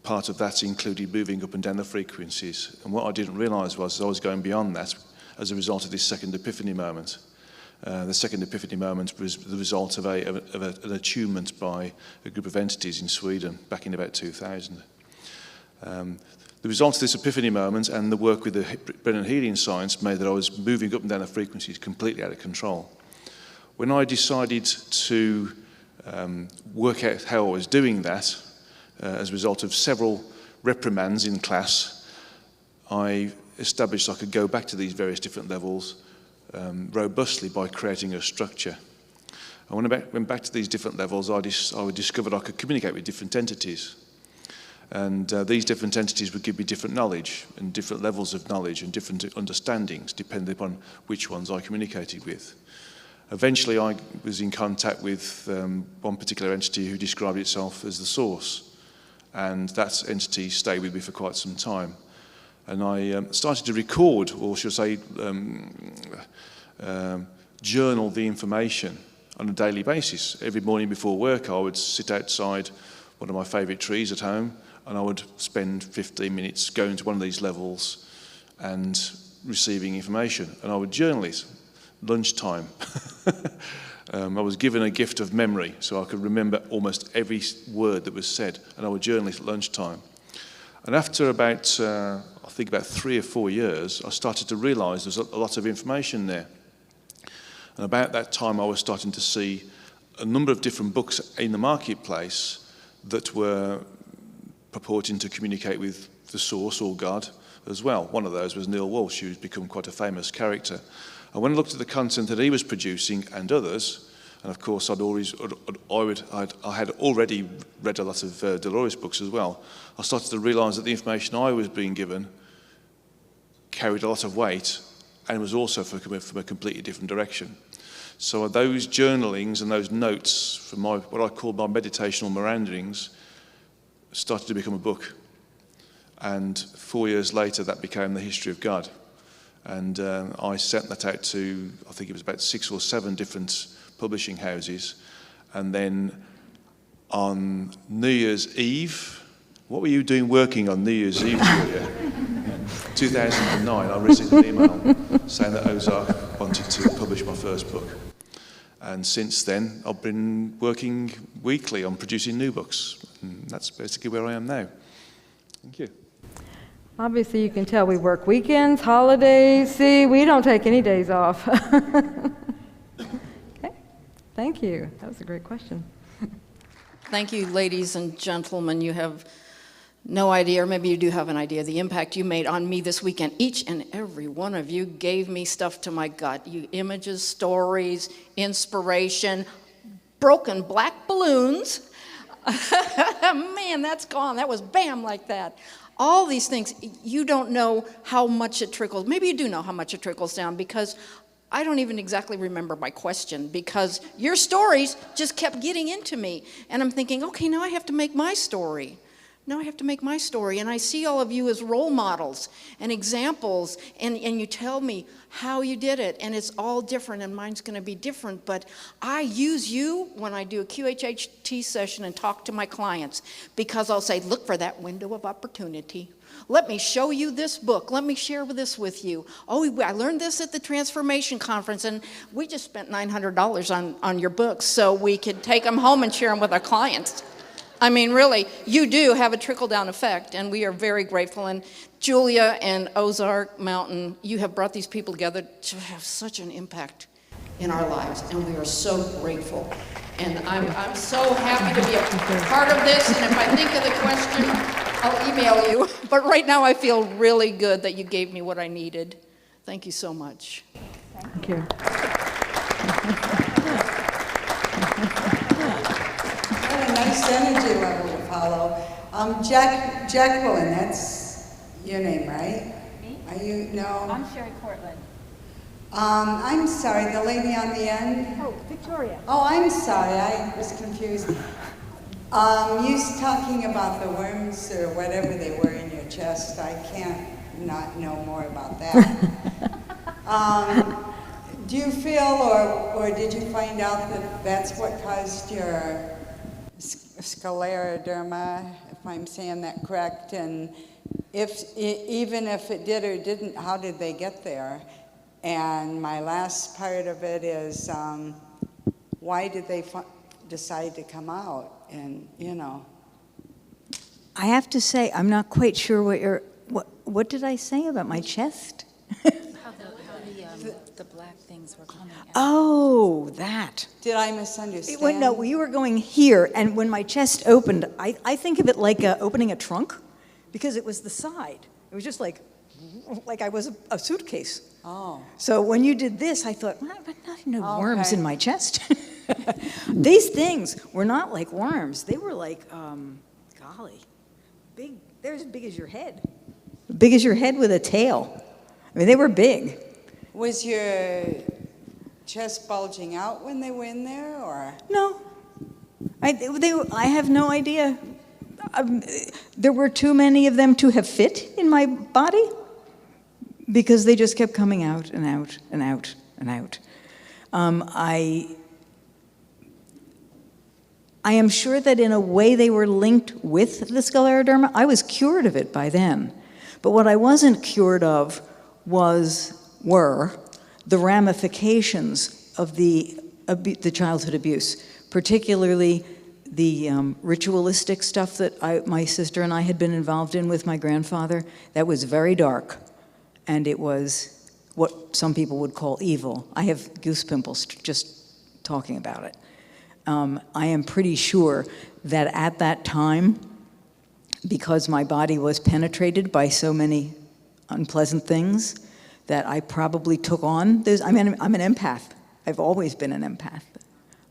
part of that included moving up and down the frequencies. And what I didn't realise was I was going beyond that as a result of this second epiphany moment. The second epiphany moment was the result of an attunement by a group of entities in Sweden back in about 2000. The result of this epiphany moment and the work with the Brennan healing science made that I was moving up and down the frequencies completely out of control. When I decided to work out how I was doing that, as a result of several reprimands in class, I established I could go back to these various different levels robustly by creating a structure. And when I went back to these different levels, I discovered I could communicate with different entities. And these different entities would give me different knowledge and different levels of knowledge and different understandings depending upon which ones I communicated with. Eventually I was in contact with one particular entity who described itself as the Source, and that entity stayed with me for quite some time. And I started to record, or should I say journal the information on a daily basis. Every morning before work I would sit outside one of my favourite trees at home, and I would spend 15 minutes going to one of these levels and receiving information. And I would journal it, lunchtime. I was given a gift of memory, so I could remember almost every word that was said, and I would journal it at lunchtime. And after about, I think about 3 or 4 years, I started to realise there's a lot of information there. And about that time I was starting to see a number of different books in the marketplace that were purporting to communicate with the Source or God as well. One of those was Neil Walsh, who's become quite a famous character. And when I looked at the content that he was producing and others, and of course I had already read a lot of Dolores books as well, I started to realise that the information I was being given carried a lot of weight and was also from a completely different direction. So those journalings and those notes from what I call my meditational meanderings started to become a book. And 4 years later, that became the History of God. And I sent that out to, I think it was about 6 or 7 different publishing houses. And then on New Year's Eve, what were you doing working on New Year's Eve, Julia? 2009, I received an email saying that Ozark wanted to publish my first book. And since then, I've been working weekly on producing new books. And that's basically where I am now. Thank you. Obviously, you can tell we work weekends, holidays. See, we don't take any days off. Okay, thank you. That was a great question. Thank you, ladies and gentlemen. You have no idea, or maybe you do have an idea, the impact you made on me this weekend. Each and every one of you gave me stuff to my gut. You images, stories, inspiration, broken black balloons. Man, that's gone. That was bam like that. All these things, you don't know how much it trickles. Maybe you do know how much it trickles down, because I don't even exactly remember my question, because your stories just kept getting into me. And I'm thinking, okay, now I have to make my story. Now I have to make my story. And I see all of you as role models and examples, and you tell me how you did it, and it's all different, and mine's going to be different. But I use you when I do a QHHT session and talk to my clients, because I'll say, look for that window of opportunity. Let me show you this book. Let me share this with you. Oh, I learned this at the Transformation Conference, and we just spent $900 on your books so we could take them home and share them with our clients. I mean, really, you do have a trickle-down effect, and we are very grateful. And Julia and Ozark Mountain, you have brought these people together to have such an impact in our lives, and we are so grateful. And I'm so happy to be a part of this, and if I think of the question, I'll email you. But right now, I feel really good that you gave me what I needed. Thank you so much. Thank you. What a nice energy level to follow. Jacqueline, that's your name, right? Me? Are you, no? I'm Sherry Cortland. I'm sorry, the lady on the end? Oh, Victoria. Oh, I'm sorry, I was confused. You was talking about the worms or whatever they were in your chest. I can't not know more about that. Do you feel, or did you find out that that's what caused your scleroderma, if I'm saying that correct? And even if it did or didn't, how did they get there? And my last part of it is, why did they decide to come out? And, you know. I have to say, I'm not quite sure what did I say about my chest? How the black things were coming out. Oh, that. Did I misunderstand? Well, no, you were going here, and when my chest opened, I think of it like opening a trunk, because it was the side. It was just like I was a suitcase. Oh. So when you did this, I thought, well, no worms in my chest. These things were not like worms. They were like, golly, big. They're as big as your head. Big as your head with a tail. I mean, they were big. Was your chest bulging out when they were in there, or? No. I have no idea. There were too many of them to have fit in my body, because they just kept coming out and out and out and out. I am sure that in a way they were linked with the scleroderma. I was cured of it by then. But what I wasn't cured of were the ramifications of the childhood abuse, particularly the ritualistic stuff that my sister and I had been involved in with my grandfather. That was very dark, and it was what some people would call evil. I have goose pimples just talking about it. I am pretty sure that at that time, because my body was penetrated by so many unpleasant things, that I probably took on those. I'm an empath. I've always been an empath.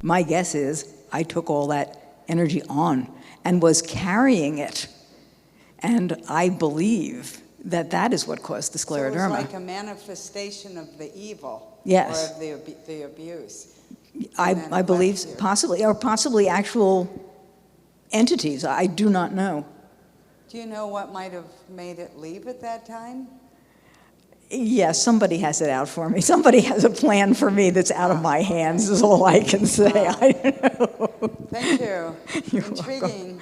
My guess is I took all that energy on and was carrying it. And I believe that that is what caused the scleroderma. So it was like a manifestation of the evil. Yes. Or of the abuse. I believe possibly, or possibly actual entities. I do not know. Do you know what might have made it leave at that time? Yes, somebody has it out for me. Somebody has a plan for me that's out of my hands, is all I can say. I don't know. Thank you. You're Intriguing.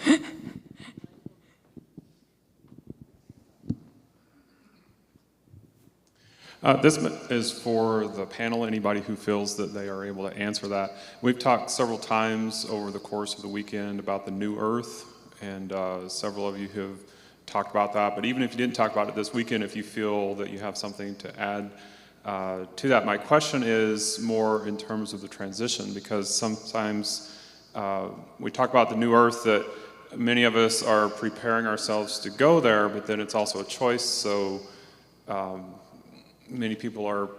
This is for the panel, anybody who feels that they are able to answer that. We've talked several times over the course of the weekend about the new earth, and several of you have talked about that. But even if you didn't talk about it this weekend, if you feel that you have something to add to that, my question is more in terms of the transition, because sometimes we talk about the new earth, that many of us are preparing ourselves to go there, but then it's also a choice. So many people are,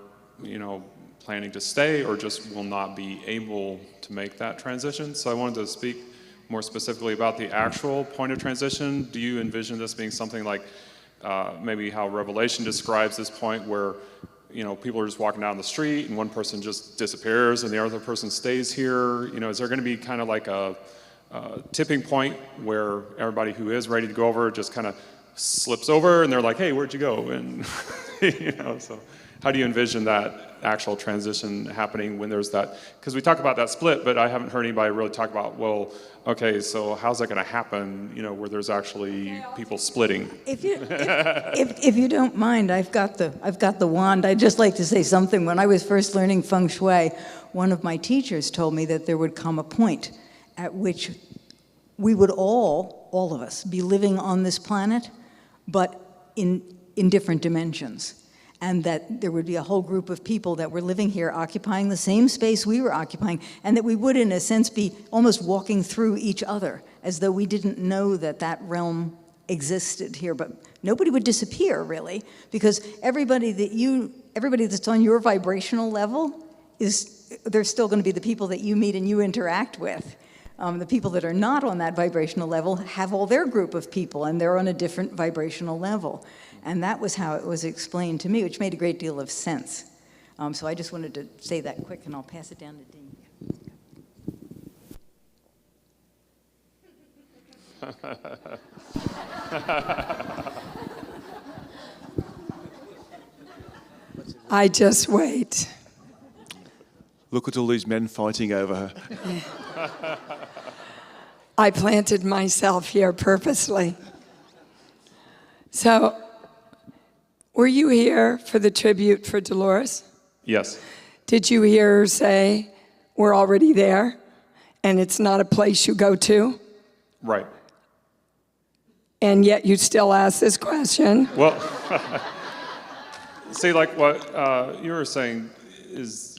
planning to stay or just will not be able to make that transition. So I wanted to speak more specifically about the actual point of transition. Do you envision this being something like maybe how Revelation describes this point where, people are just walking down the street and one person just disappears and the other person stays here? Is there going to be kind of like a tipping point where everybody who is ready to go over just kind of slips over and they're like, hey, where'd you go? And so how do you envision that actual transition happening when there's that? Because we talk about that split, but I haven't heard anybody really talk about, well, okay, so how's that going to happen, where there's actually people splitting? If you don't mind, I've got the wand. I'd just like to say something. When I was first learning feng shui, one of my teachers told me that there would come a point at which we would all of us, be living on this planet, but in different dimensions. And that there would be a whole group of people that were living here occupying the same space we were occupying, and that we would, in a sense, be almost walking through each other, as though we didn't know that that realm existed here. But nobody would disappear, really, because everybody that's on your vibrational level, they're still going to be the people that you meet and you interact with. The people that are not on that vibrational level have all their group of people, and they're on a different vibrational level. And that was how it was explained to me, which made a great deal of sense. So I just wanted to say that quick, and I'll pass it down to Dean. I just wait. Look at all these men fighting over her. I planted myself here purposely. So, were you here for the tribute for Dolores? Yes. Did you hear her say, we're already there, and it's not a place you go to? Right. And yet you still ask this question? Well, see, like what you were saying is,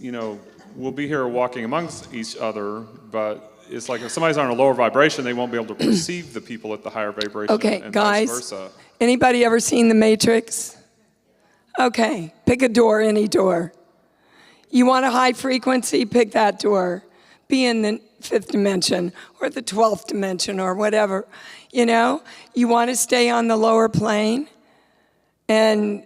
we'll be here walking amongst each other, but it's like if somebody's on a lower vibration, they won't be able to perceive the people at the higher vibration, Okay, and guys, vice versa. Anybody ever seen The Matrix? Okay, pick a door, any door. You want a high frequency, pick that door. Be in the 5th dimension or the 12th dimension or whatever. You want to stay on the lower plane, and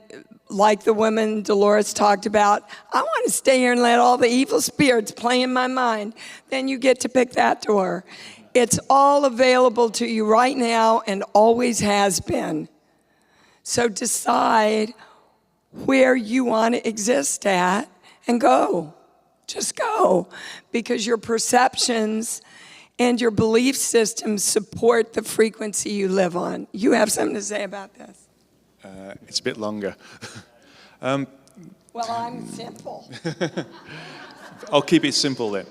like the woman Dolores talked about, I want to stay here and let all the evil spirits play in my mind. Then you get to pick that door. It's all available to you right now and always has been. So decide where you want to exist at and go. Just go. Because your perceptions and your belief systems support the frequency you live on. You have something to say about this? It's a bit longer. Well, I'm simple. I'll keep it simple then.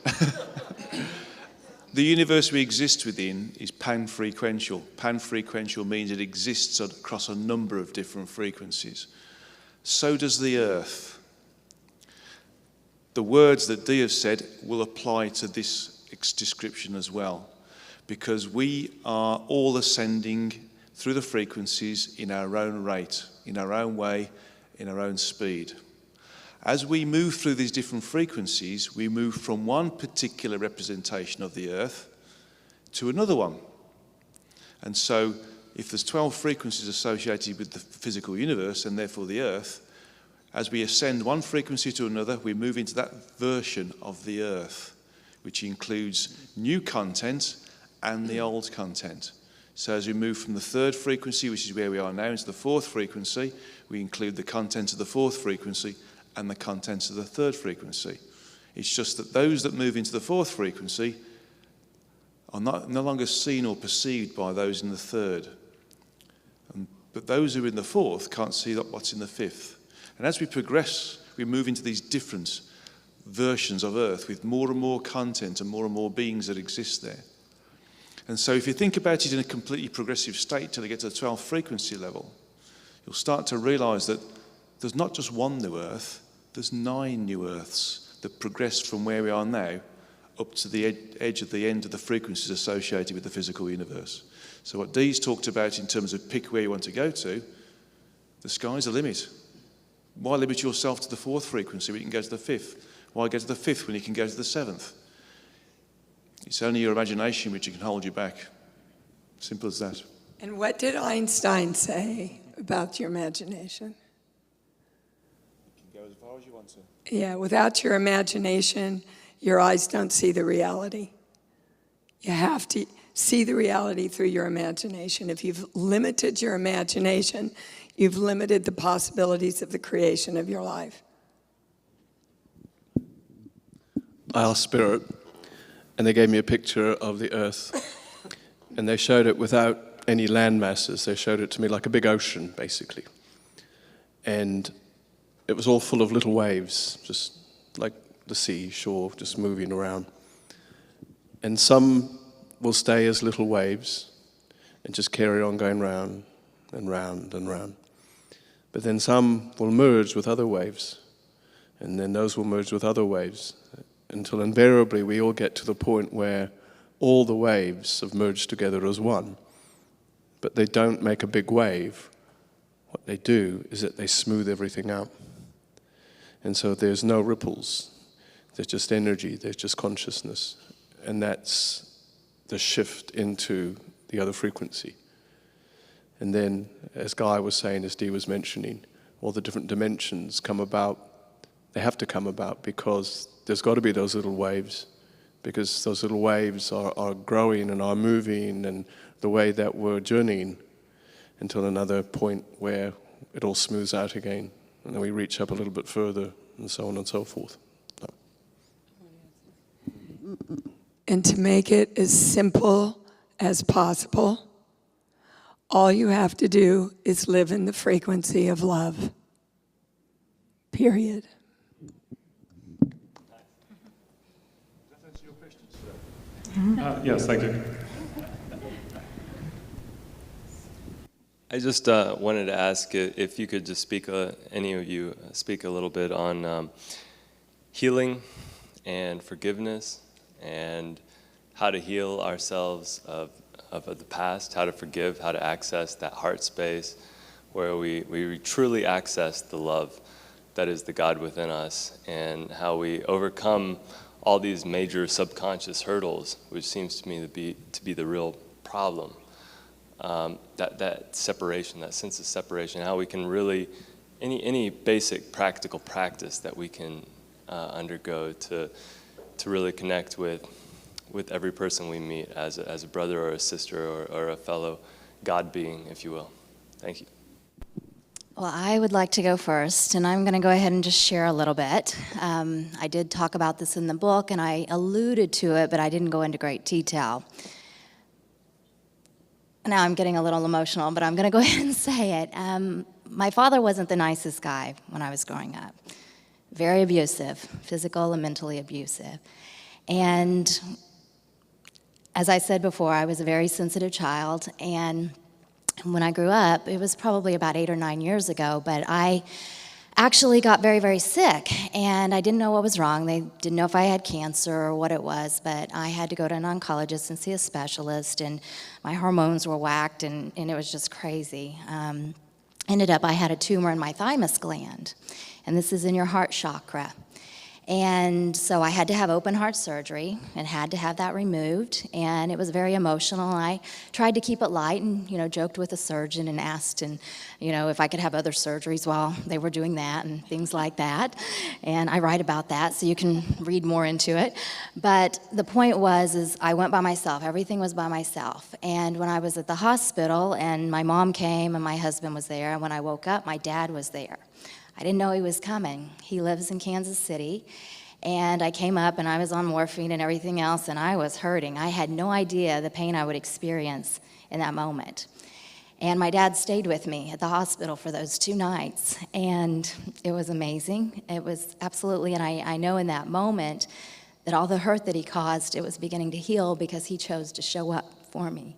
The universe we exist within is pan-frequential. Pan-frequential means it exists across a number of different frequencies. So does the Earth. The words that Dee has said will apply to this description as well, because we are all ascending through the frequencies in our own rate, in our own way, in our own speed. As we move through these different frequencies, we move from one particular representation of the Earth to another one. And so, if there's 12 frequencies associated with the physical universe, and therefore the Earth, as we ascend one frequency to another, we move into that version of the Earth, which includes new content and the old content. So as we move from the 3rd frequency, which is where we are now, into the 4th frequency, we include the content of the 4th frequency and the contents of the 3rd frequency. It's just that those that move into the 4th frequency are no longer seen or perceived by those in the 3rd. But those who are in the 4th can't see what's in the 5th. And as we progress, we move into these different versions of Earth with more and more content and more beings that exist there. And so if you think about it in a completely progressive state till you get to the 12th frequency level, you'll start to realize that there's not just one new Earth, there's 9 new Earths that progress from where we are now up to the edge of the end of the frequencies associated with the physical universe. So what Dee's talked about in terms of pick where you want to go to, the sky's the limit. Why limit yourself to the 4th frequency when you can go to the 5th? Why go to the 5th when you can go to the 7th? It's only your imagination which can hold you back. Simple as that. And what did Einstein say about your imagination? You can go as far as you want to. Yeah, without your imagination, your eyes don't see the reality. You have to see the reality through your imagination. If you've limited your imagination, you've limited the possibilities of the creation of your life. I asked Spirit, and they gave me a picture of the Earth, and they showed it without any land masses. They showed it to me like a big ocean, basically. And it was all full of little waves, just like the sea, shore, just moving around. And some will stay as little waves and just carry on going round and round and round. But then some will merge with other waves, and then those will merge with other waves, until invariably we all get to the point where all the waves have merged together as one. But they don't make a big wave. What they do is that they smooth everything out. And so there's no ripples. There's just energy, there's just consciousness. And that's the shift into the other frequency. And then, as Guy was saying, as Dee was mentioning, all the different dimensions come about. They have to come about because there's got to be those little waves, because those little waves are growing and are moving, and the way that we're journeying until another point where it all smooths out again, and then we reach up a little bit further, and so on and so forth. And to make it as simple as possible, all you have to do is live in the frequency of love. Period. Yes, thank you. I just wanted to ask if you could just speak, any of you, speak a little bit on healing and forgiveness, and how to heal ourselves of the past, how to forgive, how to access that heart space where we truly access the love that is the God within us, and how we overcome all these major subconscious hurdles, which seems to me to be the real problem. That separation, that sense of separation, how we can really, any basic practical practice that we can undergo to really connect with every person we meet as a brother or a sister or a fellow God being, if you will. Thank you. Well, I would like to go first, and I'm going to go ahead and just share a little bit. I did talk about this in the book, and I alluded to it, but I didn't go into great detail. Now I'm getting a little emotional, but I'm going to go ahead and say it. My father wasn't the nicest guy when I was growing up. Very abusive, physical and mentally abusive. And as I said before, I was a very sensitive child, and when I grew up, it was probably about 8 or 9 years ago, but I actually got very, very sick, and I didn't know what was wrong. They didn't know if I had cancer or what it was, but I had to go to an oncologist and see a specialist, and my hormones were whacked, and it was just crazy. Ended up, I had a tumor in my thymus gland, and this is in your heart chakra. And so I had to have open heart surgery and had to have that removed, and it was very emotional. I tried to keep it light and, joked with the surgeon and asked, and, if I could have other surgeries while they were doing that and things like that. And I write about that, so you can read more into it. But the point is I went by myself. Everything was by myself. And when I was at the hospital and my mom came and my husband was there, and when I woke up, my dad was there. I didn't know he was coming. He lives in Kansas City, and I came up and I was on morphine and everything else, and I was hurting. I had no idea the pain I would experience in that moment. And my dad stayed with me at the hospital for those 2 nights, and it was amazing. It was absolutely, and I know in that moment that all the hurt that he caused, it was beginning to heal because he chose to show up for me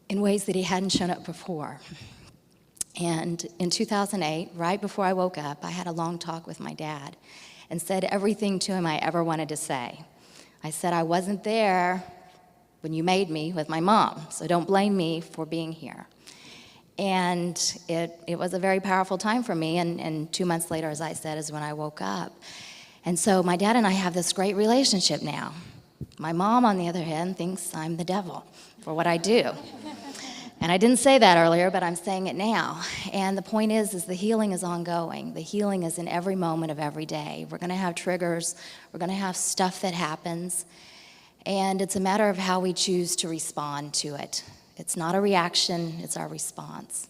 in ways that he hadn't shown up before. And in 2008, right before I woke up, I had a long talk with my dad and said everything to him I ever wanted to say. I said, I wasn't there when you made me with my mom, so don't blame me for being here. And it was a very powerful time for me, and 2 months later, as I said, is when I woke up. And so my dad and I have this great relationship now. My mom, on the other hand, thinks I'm the devil for what I do. And I didn't say that earlier, but I'm saying it now. And the point is the healing is ongoing. The healing is in every moment of every day. We're going to have triggers. We're going to have stuff that happens. And it's a matter of how we choose to respond to it. It's not a reaction, it's our response.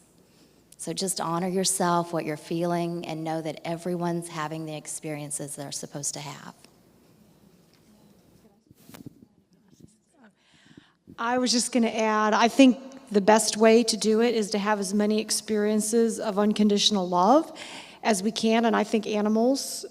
So just honor yourself, what you're feeling, and know that everyone's having the experiences they're supposed to have. I was just going to add, I think the best way to do it is to have as many experiences of unconditional love as we can, and I think animals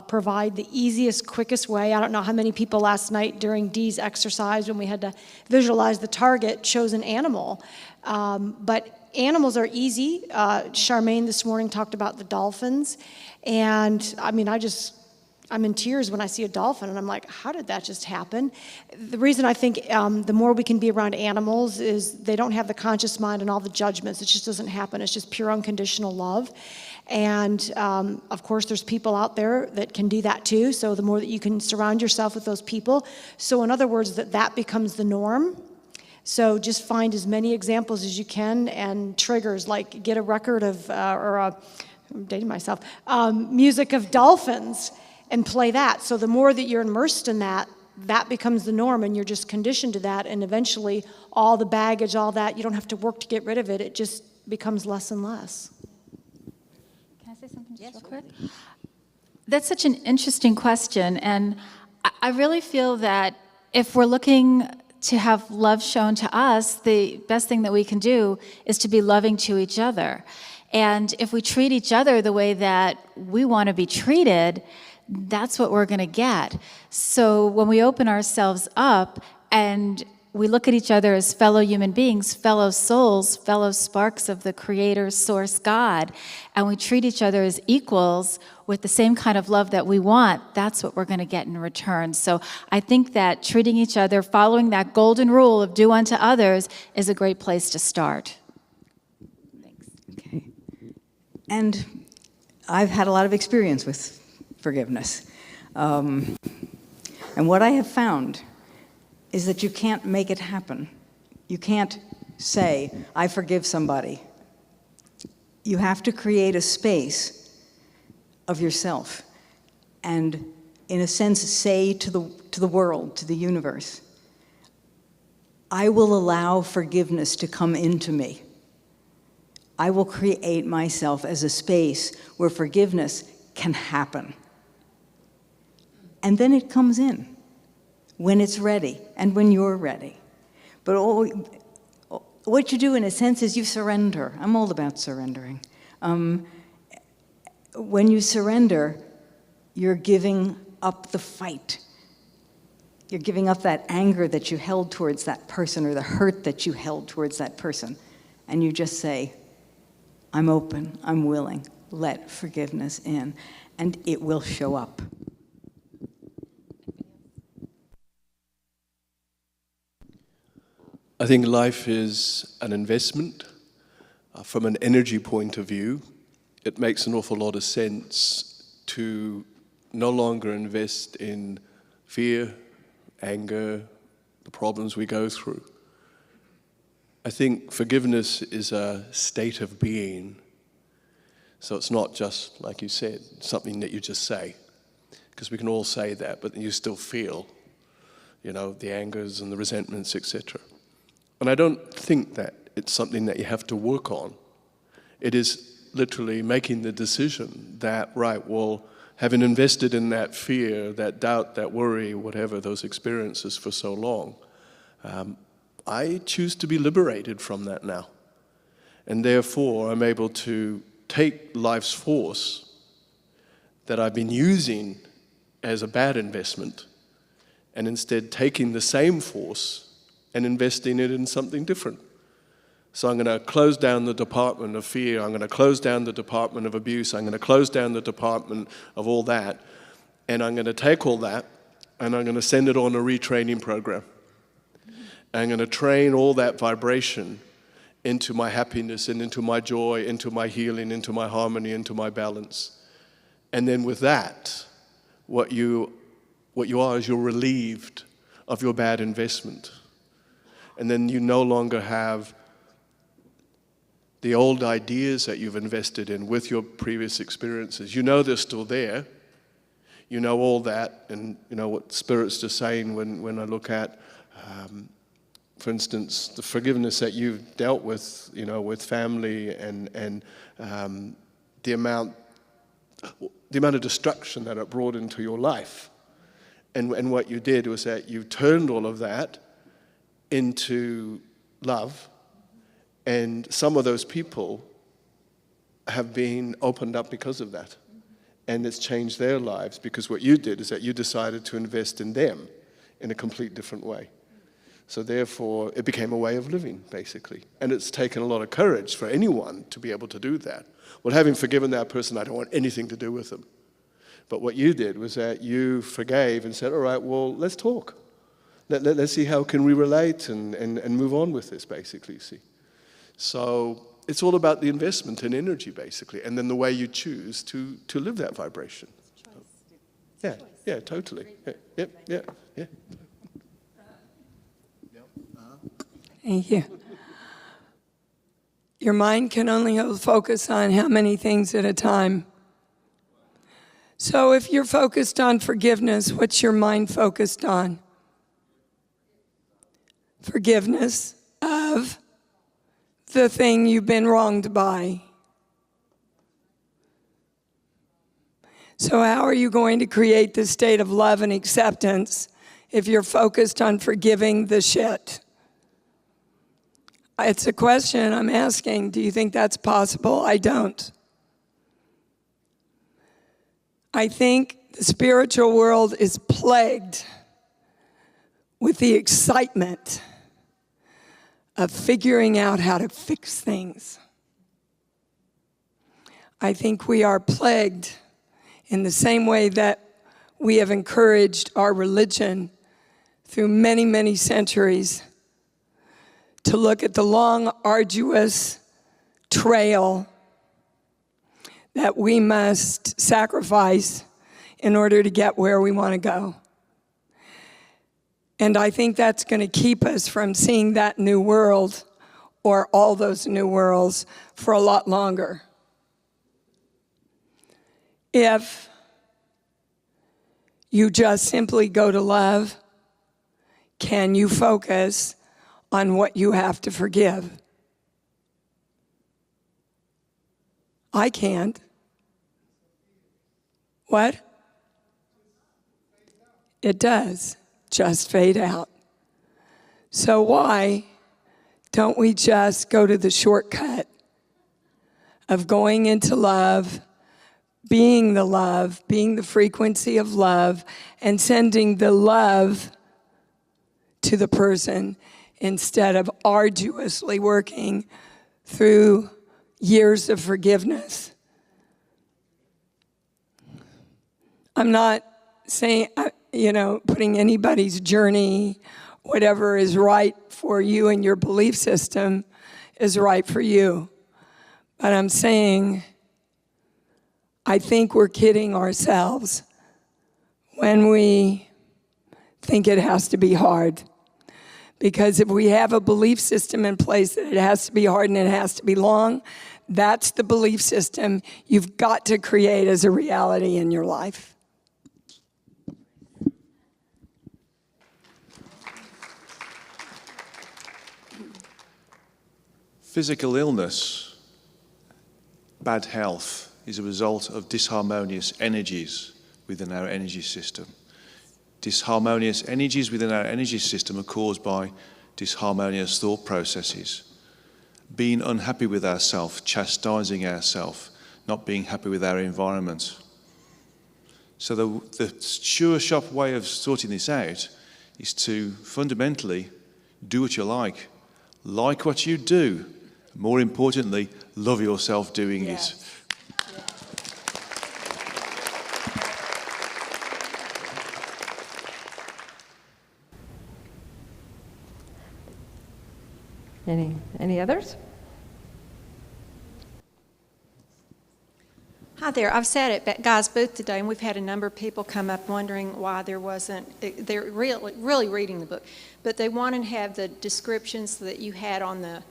provide the easiest, quickest way. I don't know how many people last night during Dee's exercise, when we had to visualize the target, chose an animal. But animals are easy. Charmaine this morning talked about the dolphins. And I mean, I'm in tears when I see a dolphin, and I'm like, how did that just happen? The reason I think the more we can be around animals is they don't have the conscious mind and all the judgments. It just doesn't happen. It's just pure unconditional love. And of course, there's people out there that can do that too. So the more that you can surround yourself with those people. So in other words, that becomes the norm. So just find as many examples as you can and triggers, like get a record of, I'm dating myself, music of dolphins and play that. So the more that you're immersed in that, that becomes the norm, and you're just conditioned to that. And eventually all the baggage, all that, you don't have to work to get rid of it. It just becomes less and less. Can I say something just real quick? That's such an interesting question, and I really feel that if we're looking to have love shown to us, the best thing that we can do is to be loving to each other. And if we treat each other the way that we want to be treated, that's what we're going to get. So when we open ourselves up and we look at each other as fellow human beings, fellow souls, fellow sparks of the Creator, Source, God, and we treat each other as equals with the same kind of love that we want, that's what we're going to get in return. So I think that treating each other, following that golden rule of do unto others, is a great place to start. Okay. And I've had a lot of experience with forgiveness. And what I have found is that you can't make it happen. You can't say, I forgive somebody. You have to create a space of yourself and, in a sense, say to the world, to the universe, I will allow forgiveness to come into me. I will create myself as a space where forgiveness can happen. And then it comes in when it's ready and when you're ready. But what you do, in a sense, is you surrender. I'm all about surrendering. When you surrender, you're giving up the fight. You're giving up that anger that you held towards that person or the hurt that you held towards that person. And you just say, I'm open, I'm willing, let forgiveness in, and it will show up. I think life is an investment. From an energy point of view, it makes an awful lot of sense to no longer invest in fear, anger, the problems we go through. I think forgiveness is a state of being. So it's not just, like you said, something that you just say. Because we can all say that, but you still feel, the angers and the resentments, etc. And I don't think that it's something that you have to work on. It is literally making the decision that, right, well, having invested in that fear, that doubt, that worry, whatever, those experiences for so long, I choose to be liberated from that now. And therefore, I'm able to take life's force that I've been using as a bad investment and instead taking the same force and investing it in something different. So I'm going to close down the department of fear, I'm going to close down the department of abuse, I'm going to close down the department of all that, and I'm going to take all that and I'm going to send it on a retraining program. I'm going to train all that vibration into my happiness and into my joy, into my healing, into my harmony, into my balance. And then with that, what you are is you're relieved of your bad investment. And then you no longer have the old ideas that you've invested in with your previous experiences. You know they're still there. You know all that, and you know what Spirit's just saying when I look at, for instance, the forgiveness that you've dealt with, with family and the amount of destruction that it brought into your life. And what you did was that you turned all of that into love, and some of those people have been opened up because of that. and it's changed their lives, because what you did is that you decided to invest in them in a complete different way. So therefore, it became a way of living, basically. And it's taken a lot of courage for anyone to be able to do that. Well, having forgiven that person, I don't want anything to do with them. But what you did was that you forgave and said, all right, well, let's talk. Let's see how can we relate and move on with this, basically, see. So it's all about the investment in energy, basically, and then the way you choose to live that vibration. Yeah, totally. Yeah. Thank you. Your mind can only hold focus on how many things at a time. So if you're focused on forgiveness, what's your mind focused on? Forgiveness of the thing you've been wronged by. So how are you going to create this state of love and acceptance if you're focused on forgiving the shit? It's a question I'm asking. Do you think that's possible? I don't. I think the spiritual world is plagued with the excitement of figuring out how to fix things. I think we are plagued in the same way that we have encouraged our religion through many, many centuries to look at the long, arduous trail that we must sacrifice in order to get where we want to go. And I think that's going to keep us from seeing that new world or all those new worlds for a lot longer. If you just simply go to love, can you focus on what you have to forgive? I can't. What? It does just fade out. So why don't we just go to the shortcut of going into love, being the frequency of love, and sending the love to the person instead of arduously working through years of forgiveness? I'm not saying, putting anybody's journey, whatever is right for you and your belief system is right for you. But I'm saying, I think we're kidding ourselves when we think it has to be hard. Because if we have a belief system in place that it has to be hard and it has to be long, that's the belief system you've got to create as a reality in your life. Physical illness, bad health, is a result of disharmonious energies within our energy system. Disharmonious energies within our energy system are caused by disharmonious thought processes. Being unhappy with ourselves, chastising ourselves, not being happy with our environment. So the sure, shop way of sorting this out is to fundamentally do what you like what you do. More importantly, love yourself doing it. Any others? Hi there. I've sat at Guy's booth today, and we've had a number of people come up wondering why there wasn't. They're really reading the book, but they want to have the descriptions that you had on the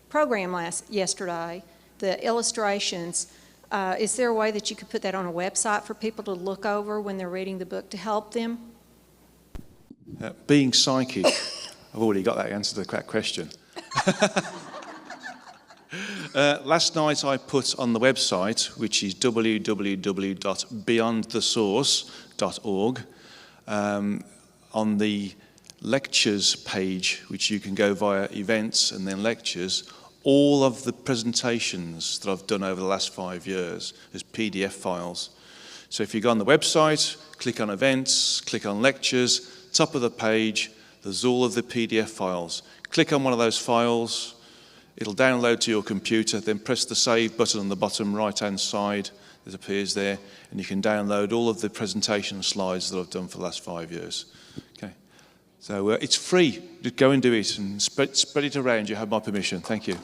program yesterday, the illustrations. Is there a way that you could put that on a website for people to look over when they're reading the book to help them? Being psychic, I've already got that answer to that question. Last night I put on the website, which is www.beyondthesource.org, on the lectures page, which you can go via events and then lectures, all of the presentations that I've done over the last 5 years as PDF files. So if you go on the website, click on events, click on lectures, top of the page, there's all of the PDF files. Click on one of those files, it'll download to your computer, then press the save button on the bottom right-hand side that appears there, and you can download all of the presentation slides that I've done for the last 5 years. Okay, so it's free. Just go and do it and spread it around. You have my permission. Thank you.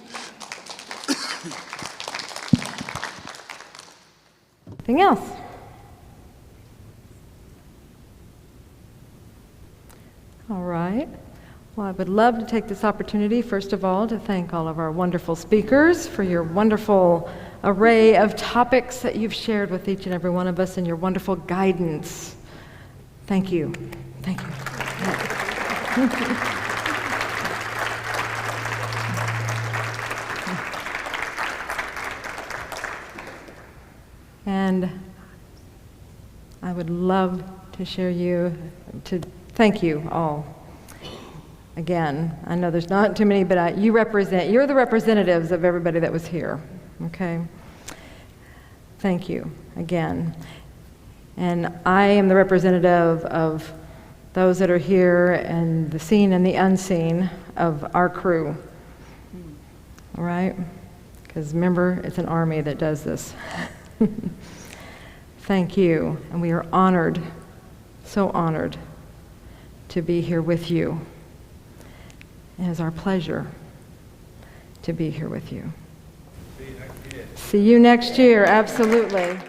Anything else? All right. Well, I would love to take this opportunity, first of all, to thank all of our wonderful speakers for your wonderful array of topics that you've shared with each and every one of us and your wonderful guidance. Thank you. Thank you. And I would love to thank you all. Again, I know there's not too many, but you're the representatives of everybody that was here, okay? Thank you again. And I am the representative of those that are here and the seen and the unseen of our crew, all right? Because remember, it's an army that does this. Thank you, and we are honored, so honored to be here with you. It is our pleasure to be here with you. See you next year, absolutely.